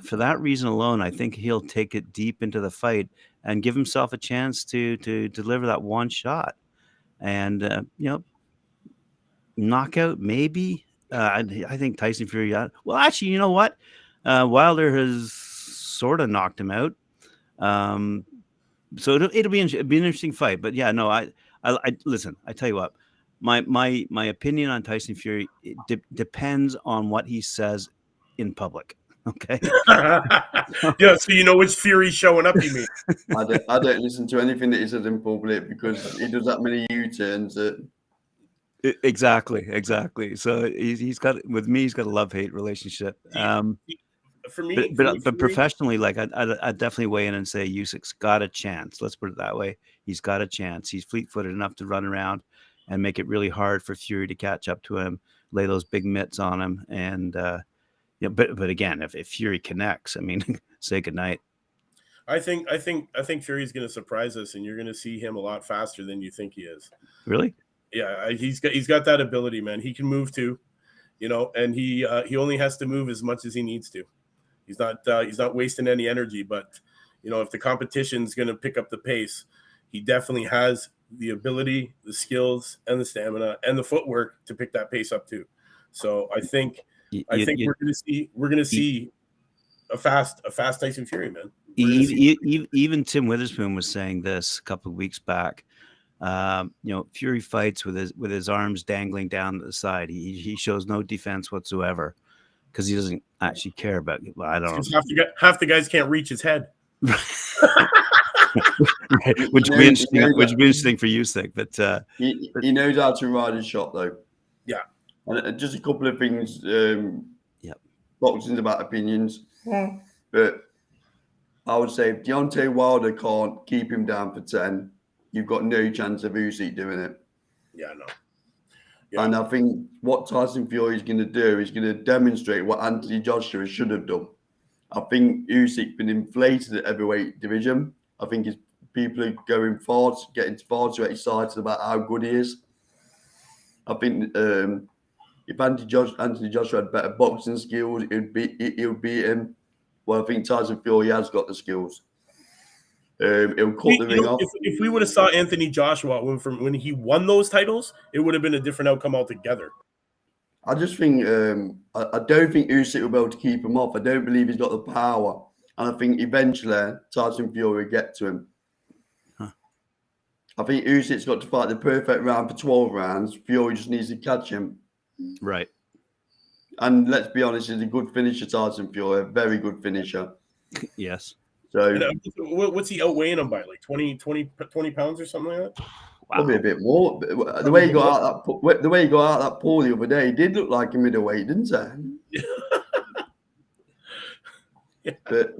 for that reason alone, I think he'll take it deep into the fight and give himself a chance to deliver that one shot, and you know, knockout maybe. I think Tyson Fury. Well, actually, you know what? Wilder has sort of knocked him out. So it'll be an interesting fight. But yeah, no, I listen. I tell you what, my opinion on Tyson Fury depends on what he says in public. Okay. Yeah, so you know which Fury's showing up. You mean? I don't listen to anything that he says in public because he does that many U-turns that. Exactly. So he's got a love-hate relationship. For me, but professionally, like I'd definitely weigh in and say Usyk's got a chance. Let's put it that way. He's got a chance. He's fleet-footed enough to run around and make it really hard for Fury to catch up to him, lay those big mitts on him, and you know. But again, if Fury connects, I mean, say goodnight. I think Fury's going to surprise us, and you're going to see him a lot faster than you think he is. Really? Yeah, he's got that ability, man. He can move too, you know, and he only has to move as much as he needs to. He's not wasting any energy, but you know, if the competition's going to pick up the pace, he definitely has the ability, the skills, and the stamina and the footwork to pick that pace up too. So I think we're going to see a fast Tyson Fury, man. Even Tim Witherspoon was saying this a couple of weeks back. You know, Fury fights with his arms dangling down to the side. He shows no defense whatsoever because he doesn't actually care about it. Well, I don't know. Half the guys can't reach his head. Right. Which would be interesting for Usyk, but he knows how to ride a shot though. Yeah. And just a couple of things. Yep. Boxing's about opinions. But I would say if Deontay Wilder can't keep him down for 10, you've got no chance of Usyk doing it. Yeah, no. Yeah. And I think what Tyson Fury is going to do is going to demonstrate what Anthony Joshua should have done. I think Usyk's been inflated at heavyweight division. I think people are getting far too excited about how good he is. I think if Anthony Joshua had better boxing skills, he'll beat him. Well, I think Tyson Fury has got the skills. He'll cut the ring off. If we would have saw Anthony Joshua when he won those titles, it would have been a different outcome altogether. I just think I don't think Usyk will be able to keep him off. I don't believe he's got the power, and I think eventually Tyson Fury will get to him. Huh. I think Usyk's got to fight the perfect round for 12 rounds. Fury just needs to catch him. Right. And let's be honest, he's a good finisher, Tyson Fury, a very good finisher. Yes. So And, what's he outweighing him by? Like 20 pounds or something like that? Wow. probably a bit more. The way he got out that pool the other day, he did look like a middleweight, didn't he? Yeah. But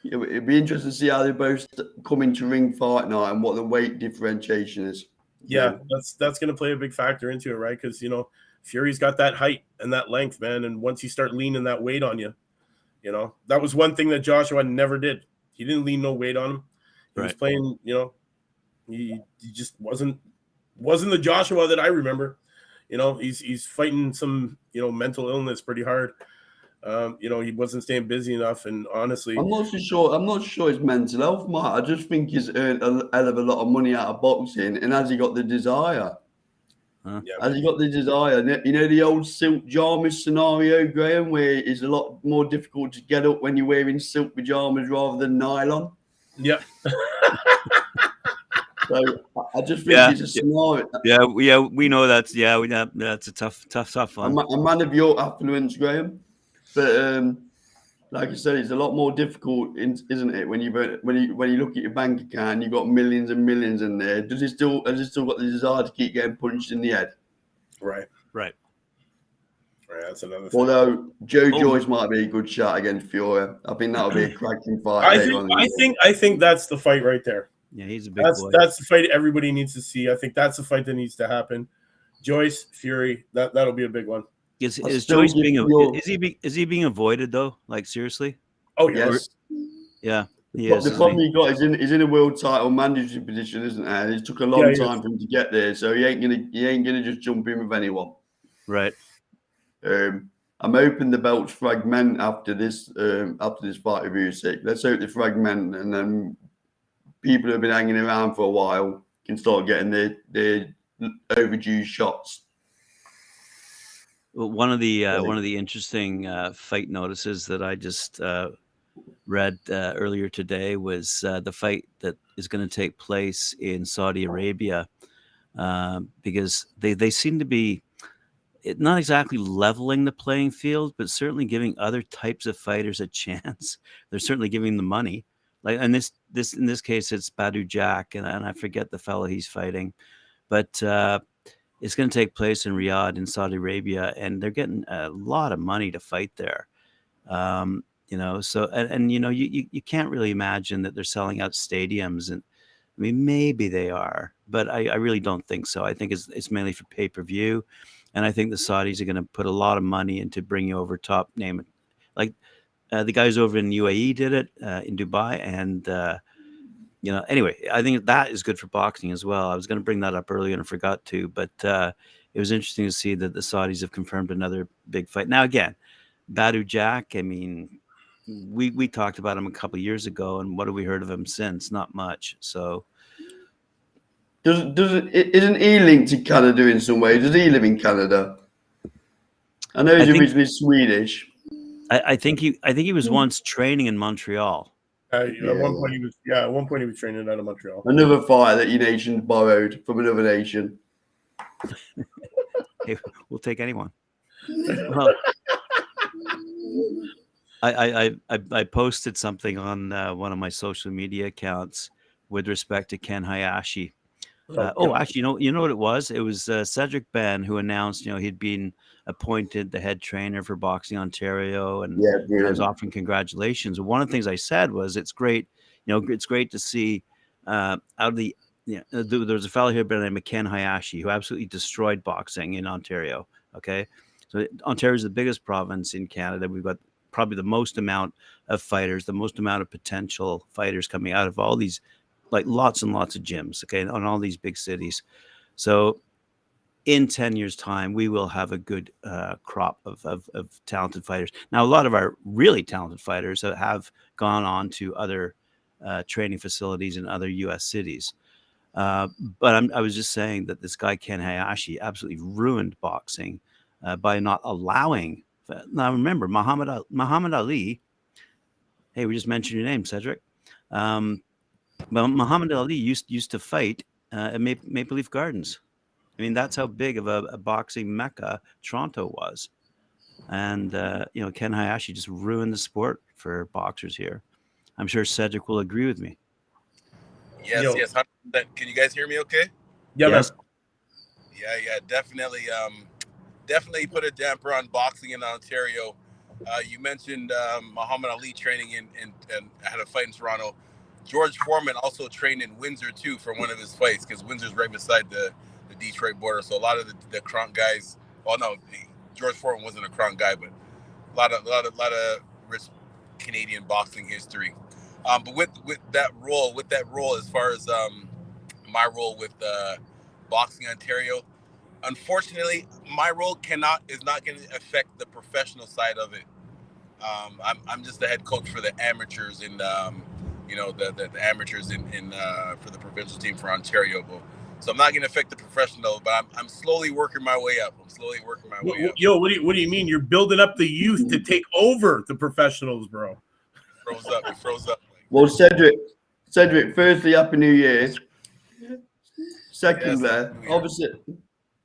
it'd be interesting to see how they both come into ring fight night and what the weight differentiation is. Yeah, that's going to play a big factor into it, right? Because Fury's got that height and that length, man. And once you start leaning that weight on you, that was one thing that Joshua never did. He didn't lean no weight on him. He was playing, he just wasn't the Joshua that I remember. He's fighting some, mental illness pretty hard. He wasn't staying busy enough. And honestly, I'm not sure it's mental health, Mike. I just think he's earned a hell of a lot of money out of boxing, and has he got the desire? Huh? Yeah, Has he got the desire? The old silk pajamas scenario, Graham, where it's a lot more difficult to get up when you're wearing silk pajamas rather than nylon. yeah. So I just think it's a scenario. Yeah, we know that's that's a tough one. A man of your affluence, Graham, but like I said, it's a lot more difficult, isn't it? When you look at your bank account, and you've got millions and millions in there. Has he still got the desire to keep getting punched in the head? Right. Right. That's another thing. Although Joyce might be a good shot against Fury. I think that'll be a cracking fight. I think that's the fight right there. Yeah, he's a big boy. That's the fight everybody needs to see. I think that's the fight that needs to happen. Joyce, Fury, that'll be a big one. Is Joyce is he being avoided though? Like seriously? Oh yes. Yeah. The problem he got is in a world title mandatory position, isn't it? It took a long time for him to get there, so he ain't gonna just jump in with anyone. Right. I'm hoping the belts fragment after this fight with Usyk. Let's hope they fragment, and then people who have been hanging around for a while can start getting their overdue shots. Well, one of the interesting fight notices that I just read earlier today was the fight that is going to take place in Saudi Arabia, because they seem to be not exactly leveling the playing field, but certainly giving other types of fighters a chance. They're certainly giving them money. Like, and in this case, it's Badu Jack, and I forget the fellow he's fighting, but it's going to take place in Riyadh in Saudi Arabia, and they're getting a lot of money to fight there. So you can't really imagine that they're selling out stadiums, and I mean maybe they are, but I really don't think so. I think it's mainly for pay-per-view, and I think the Saudis are going to put a lot of money into bringing over top name, like the guys over in UAE did it in Dubai, and anyway, I think that is good for boxing as well. I was going to bring that up earlier and I forgot to, but it was interesting to see that the Saudis have confirmed another big fight. Now again, Badu Jack, I mean, we talked about him a couple of years ago, and what have we heard of him since? Not much. So isn't he linked to Canada in some way? Does he live in Canada? I know he's originally Swedish. I think he was once training in Montreal. At one point he was training out of Montreal. Another fighter that your nation borrowed from another nation. Hey, we'll take anyone. Well, I posted something on one of my social media accounts with respect to Ken Hayashi, Actually, you know what it was? It was Cedric Ben who announced, he'd been appointed the head trainer for Boxing Ontario, and I was offering congratulations. And one of the things I said was, it's great, it's great to see out of the, there was a fellow here by the name of Ken Hayashi who absolutely destroyed boxing in Ontario. Okay, so Ontario is the biggest province in Canada. We've got probably the most amount of fighters, the most amount of potential fighters coming out of all these, like lots and lots of gyms, okay, on all these big cities. So in 10 years' time, we will have a good crop of talented fighters. Now, a lot of our really talented fighters have gone on to other training facilities in other U.S. cities. But I was just saying that this guy, Ken Hayashi, absolutely ruined boxing by not allowing. Now, remember, Muhammad Ali. Hey, we just mentioned your name, Cedric. But Muhammad Ali used to fight at Maple Leaf Gardens. I mean, that's how big of a boxing mecca Toronto was. And, Ken Hayashi just ruined the sport for boxers here. I'm sure Cedric will agree with me. Yes, 100%. Can you guys hear me okay? Yeah, yes. Yeah, definitely. Definitely put a damper on boxing in Ontario. You mentioned Muhammad Ali training and had a fight in Toronto. George Foreman also trained in Windsor too for one of his fights, because Windsor's right beside the Detroit border. So a lot of the Kronk guys. Oh no, George Foreman wasn't a Kronk guy, but a lot of rich Canadian boxing history. But with that role, as far as my role with Boxing Ontario, unfortunately, my role is not going to affect the professional side of it. I'm just the head coach for the amateurs and the amateurs in for the provincial team for Ontario. So I'm not going to affect the professional, but I'm slowly working my way up. Yo, what do you mean? You're building up the youth to take over the professionals, bro. He froze up. Well, Cedric, firstly, Happy New Year. Secondly,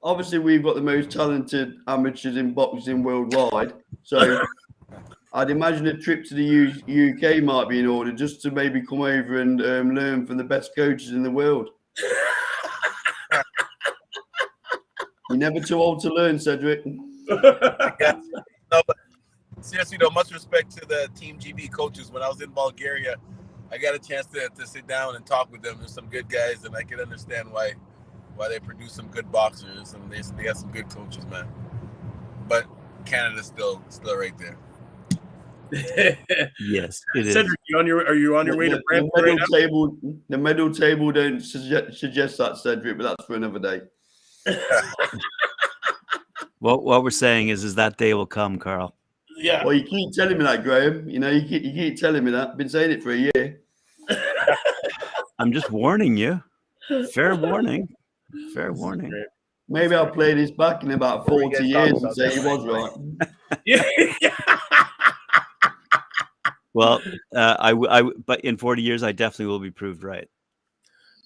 obviously, we've got the most talented amateurs in boxing worldwide. So I'd imagine a trip to the UK might be in order, just to maybe come over and learn from the best coaches in the world. You're never too old to learn, Cedric. Yeah. No, but seriously, though, much respect to the Team GB coaches. When I was in Bulgaria, I got a chance to sit down and talk with them. There's some good guys, and I can understand why they produce some good boxers, and they have some good coaches, man. But Canada's still right there. Yes, it is. Cedric, are you on your way to Brantford right now? The medal table don't suggest that, Cedric, but that's for another day. What we're saying is that day will come, Carl. Yeah. Well, you keep telling me that, Graham. You keep telling me that. I've been saying it for a year. I'm just warning you. Fair warning. Maybe I'll play this back in about 40 years and say he was right. Yeah. Well, but in 40 years, I definitely will be proved right.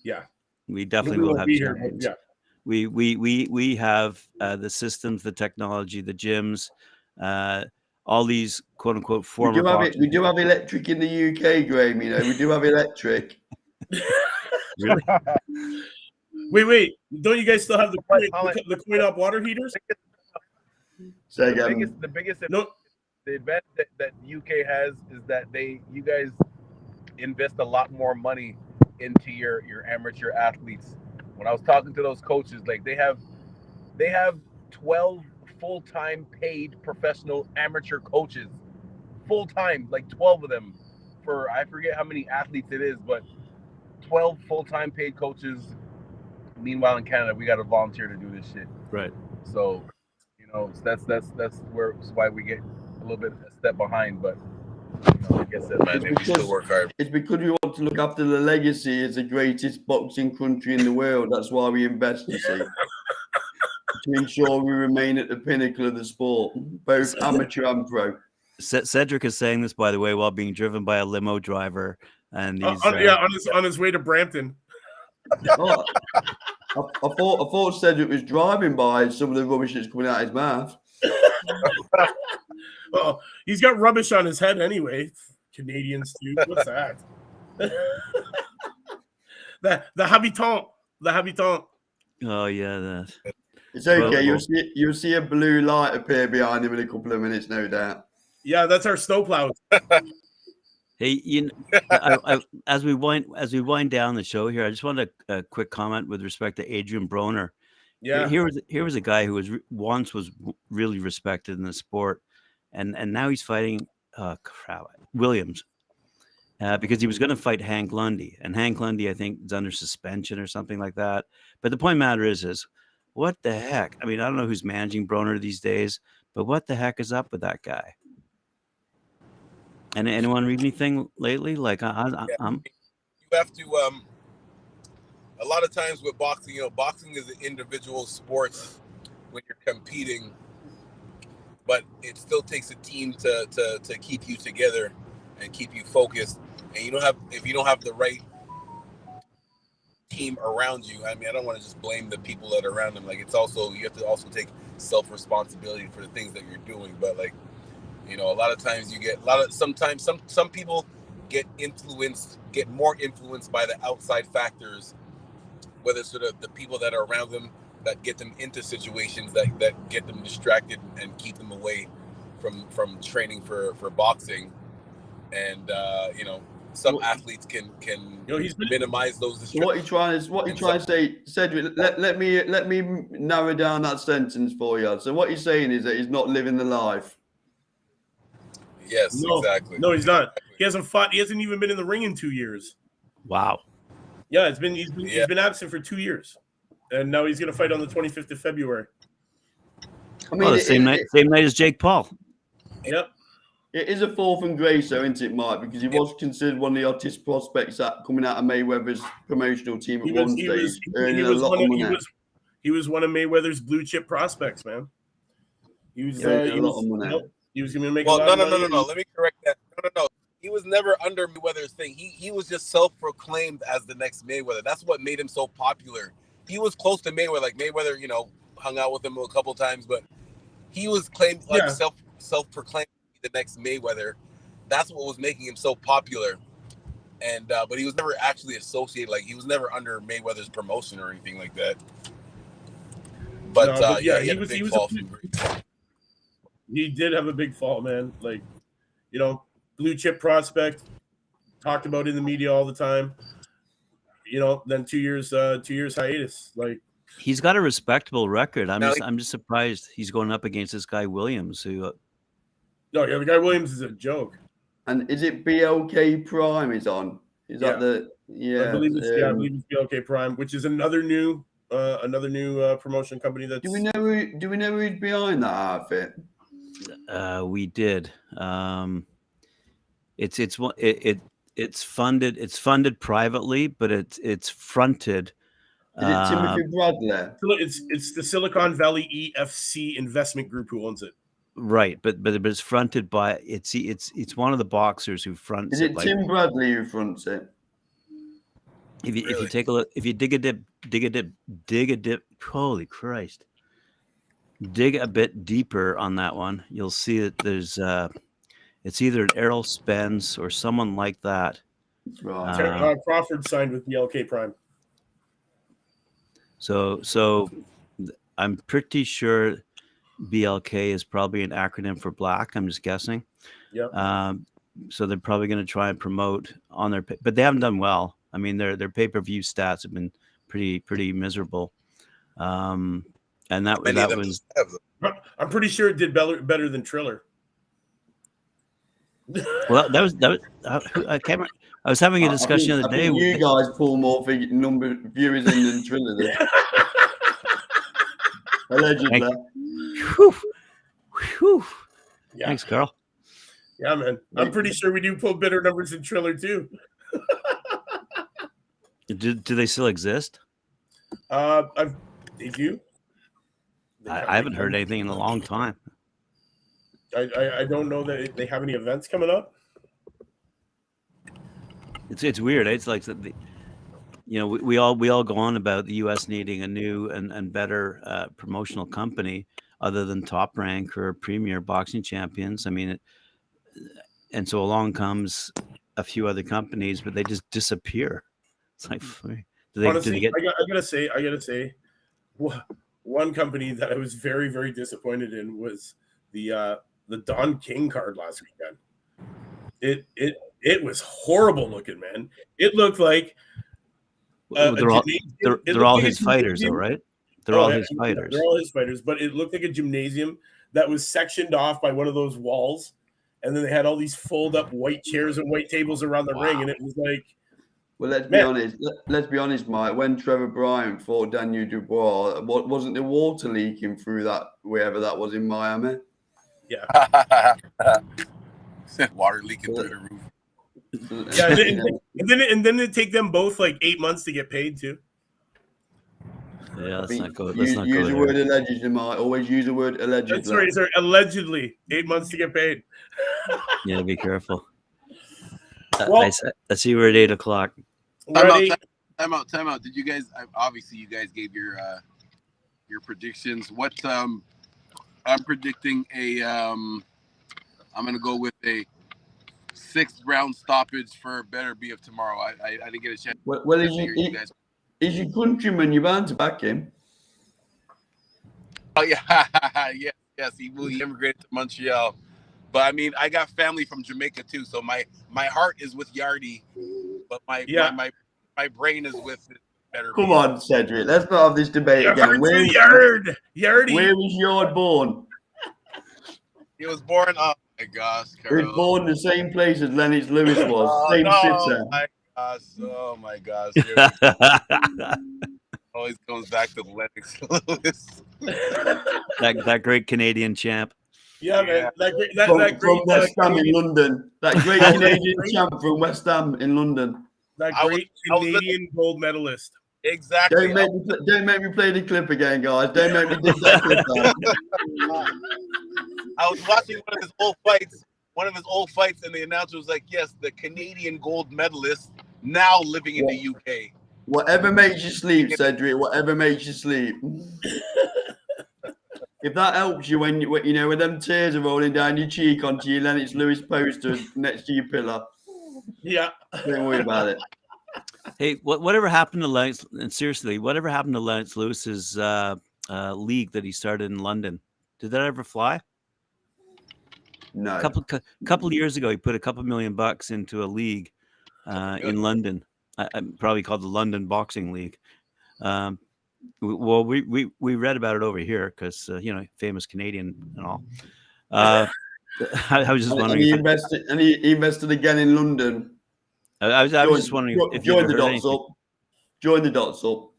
Yeah. We definitely will have champions. Yeah. We have the systems, the technology, the gyms, all these quote unquote former boxers. We do have electric in the UK, Graham. We do have electric. Really? Wait! Don't you guys still have the coin op water heaters? The biggest the advantage that UK has is that you guys invest a lot more money into your amateur athletes. When I was talking to those coaches, like they have 12 full-time paid professional amateur coaches, full-time, like 12 of them, for I forget how many athletes it is, but 12 full-time paid coaches. Meanwhile, in Canada, we got to volunteer to do this shit. Right. So, that's why we get a little bit a step behind. But like I said, man, we still work hard. It's because we want to look after the legacy as the greatest boxing country in the world. That's why we invest, you see, to ensure we remain at the pinnacle of the sport, both amateur and pro. Cedric is saying this, by the way, while being driven by a limo driver, and he's on his way to Brampton. Oh, I thought Cedric was driving by some of the rubbish that's coming out of his mouth. Oh, he's got rubbish on his head anyway. Canadians, dude. What's that? the habitant. the habitant. Oh yeah, It's okay. Well- You'll see a blue light appear behind him in a couple of minutes, no doubt. Yeah, that's our snowplow. Hey, as we wind down the show here, I just wanted a quick comment with respect to Adrian Broner. Yeah. Here was a guy who once was really respected in the sport, and now he's fighting Williams because he was going to fight Hank Lundy, and Hank Lundy I think is under suspension or something like that. But the point matter is what the heck? I mean, I don't know who's managing Broner these days, but what the heck is up with that guy? And anyone read anything lately? Like I'm You have to. A lot of times with boxing, boxing is an individual sport when you're competing, but it still takes a team to keep you together and keep you focused. And if you don't have the right team around you, I mean, I don't want to just blame the people that are around them. Like, you have to also take self-responsibility for the things that you're doing. But like, a lot of times sometimes some people get more influenced by the outside factors, whether it's sort of the people that are around them that get them into situations that get them distracted and keep them away from training for boxing. And some athletes can minimize those distractions. What you trying to say, Cedric? Let me narrow down that sentence for you. So what you're saying is that he's not living the life. Yes, exactly. No, he's not. He hasn't fought. He hasn't even been in the ring in 2 years. wow. Yeah, he's been absent for 2 years, and now he's going to fight on the 25th of February. I mean, the same night as Jake Paul. Yep. It is a fall from grace, though, isn't it, Mike? Because he was considered one of the hottest prospects coming out of Mayweather's promotional team at one stage, earning a lot of money. He was one of Mayweather's blue chip prospects, man. He was earning a lot of money. He was going to make no. Let me correct that. No. He was never under Mayweather's thing. He was just self-proclaimed as the next Mayweather. That's what made him so popular. He was close to Mayweather. Like Mayweather, hung out with him a couple times, but he was claimed self-proclaimed the next Mayweather. That's what was making him so popular. And but he was never actually associated. Like he was never under Mayweather's promotion or anything like that. But he had a big fall from grace. He did have a big fall, man. Like, blue chip prospect, talked about in the media all the time. Then 2 years hiatus. Like, he's got a respectable record. I'm just surprised he's going up against this guy Williams, who. The guy Williams is a joke. And is it BLK Prime is on? Is that the? Yeah, I believe it's BLK Prime, which is another new promotion company. That's. Do we know who's behind that outfit? We did. It's funded privately, but it's fronted. Is it Timothy Bradley? It's the Silicon Valley EFC investment group who owns it. Right, but it's fronted by it's one of the boxers who fronts it. Is it Tim Bradley who fronts it? If you take a look, if you dig a dip, holy Christ. Dig a bit deeper on that one, you'll see that there's it's either Errol Spence or someone like that. Right. Crawford signed with BLK Prime. So I'm pretty sure BLK is probably an acronym for black. I'm just guessing. Yeah. So they're probably going to try and promote on their, but they haven't done well. I mean, their pay-per-view stats have been pretty miserable. And that was. I'm pretty sure it did better than Triller. Well, that was I can't remember. I was having a discussion the other day. You guys pull more number of viewers in than Triller did. Allegedly. Whew. Yeah. Thanks, Carl. Yeah, man. I'm pretty sure we do pull better numbers than Triller too. Do they still exist? They do. I haven't heard anything in a long time. I don't know that they have any events coming up. It's weird. It's like we all go on about the U.S. needing a new and better promotional company other than Top Rank or Premier Boxing Champions. I mean, and so along comes a few other companies, but they just disappear. It's like Do they Honestly, get? I gotta say, one company that I was very, very disappointed in was the Don King card last weekend. It was horrible looking, man. It looked like They're all his fighters, though, right? They're all his fighters. They're all his fighters, but it looked like a gymnasium that was sectioned off by one of those walls, and then they had all these fold up white chairs and white tables around the ring, and it was like. Well, let's be honest. Let's be honest, Mike. When Trevor Bryant fought Daniel Dubois, wasn't the water leaking through that wherever that was in Miami? Yeah. Water leaking through the roof. Yeah, and then it take them both like 8 months to get paid too. Yeah, let's not go. Use the word allegedly, Mike. Always use the word allegedly. Sorry, allegedly 8 months to get paid. Yeah, be careful. Well, I see we're at 8 o'clock. Time out. Did you guys? Obviously, you guys gave your predictions. What I'm predicting I'm going to go with a 6th round stoppage for Better BF tomorrow. I didn't get a chance. Well, is your countryman? You're bound to back him. Oh yeah, yes. He immigrated to Montreal, but I mean, I got family from Jamaica too, so my heart is with Yardy, but my brain is with Better. Come on, Cedric. Let's not have this debate again. Where Yardy? Where was Yard born? He was born. Oh my gosh, He was born the same place as Lennox Lewis was. Same city. Oh my gosh. Always comes back to Lennox Lewis. that great Canadian champ. Yeah, man. From West Ham in London. That great Canadian champ from West Ham in London. That great Canadian gold medalist. Exactly. Don't make me play the clip again, guys. Don't make me dig that clip out. I was watching one of his old fights, and the announcer was like, "Yes, the Canadian gold medalist now living in the UK." Whatever makes you sleep, Cedric. Whatever makes you sleep. If that helps you when them tears are rolling down your cheek onto your Lennox Lewis poster next to your pillow. Yeah. Don't worry about it. Hey, whatever happened to Lennox? And seriously, whatever happened to Lennox Lewis's league that he started in London? Did that ever fly? No. A couple years ago, he put a couple $1 million into a league in London. Probably called the London Boxing League. Well, we read about it over here because famous Canadian and all. I was just wondering. He invested again in London. I was just wondering if you join the dots up. Join the dots up.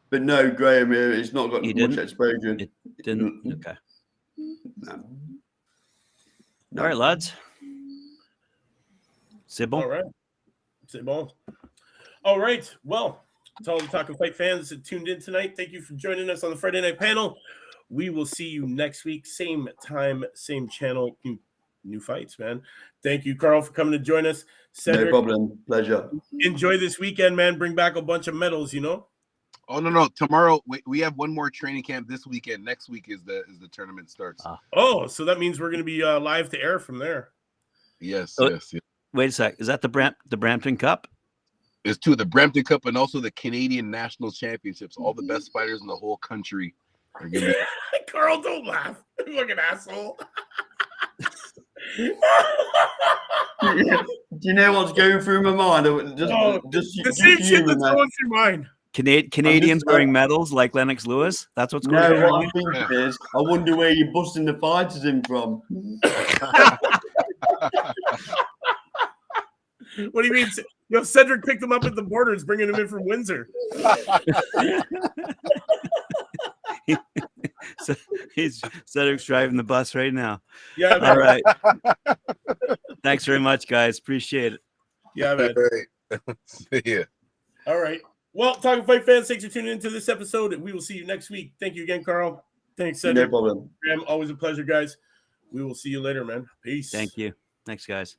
But no, Graham here. It's not got much exposure. It didn't. Okay. No. All right, lads. C'est bon. All right. C'est bon. All right. Well, to all the Talkin' Fight fans that tuned in tonight, thank you for joining us on the Friday Night Panel. We will see you next week. Same time, same channel. New fights, man. Thank you, Carl, for coming to join us. Cedric, no problem. Pleasure. Enjoy this weekend, man. Bring back a bunch of medals, Oh no! Tomorrow we have one more training camp this weekend. Next week is the tournament starts. Oh, so that means we're going to be live to air from there. Yes. Wait a sec. Is that the Brampton Cup? It's the Brampton Cup and also the Canadian National Championships. All the best fighters in the whole country are going to be. Carl, don't laugh. You look an asshole. Do you know what's going through my mind? The same shit that's going through mine. Canadians wearing medals like Lennox Lewis? That's what's going on? No, what I think is, I wonder where you're busting the fighters in from. What do you mean? Cedric picked him up at the border. He's bringing him in from Windsor. Cedric's driving the bus right now. Yeah. All right. Thanks very much, guys. Appreciate it. Yeah, man. See ya. All right. Well, Talkin' Fight fans, thanks for tuning into this episode. We will see you next week. Thank you again, Carl. Thanks, Cedric. No problem. Graham, always a pleasure, guys. We will see you later, man. Peace. Thank you. Thanks, guys.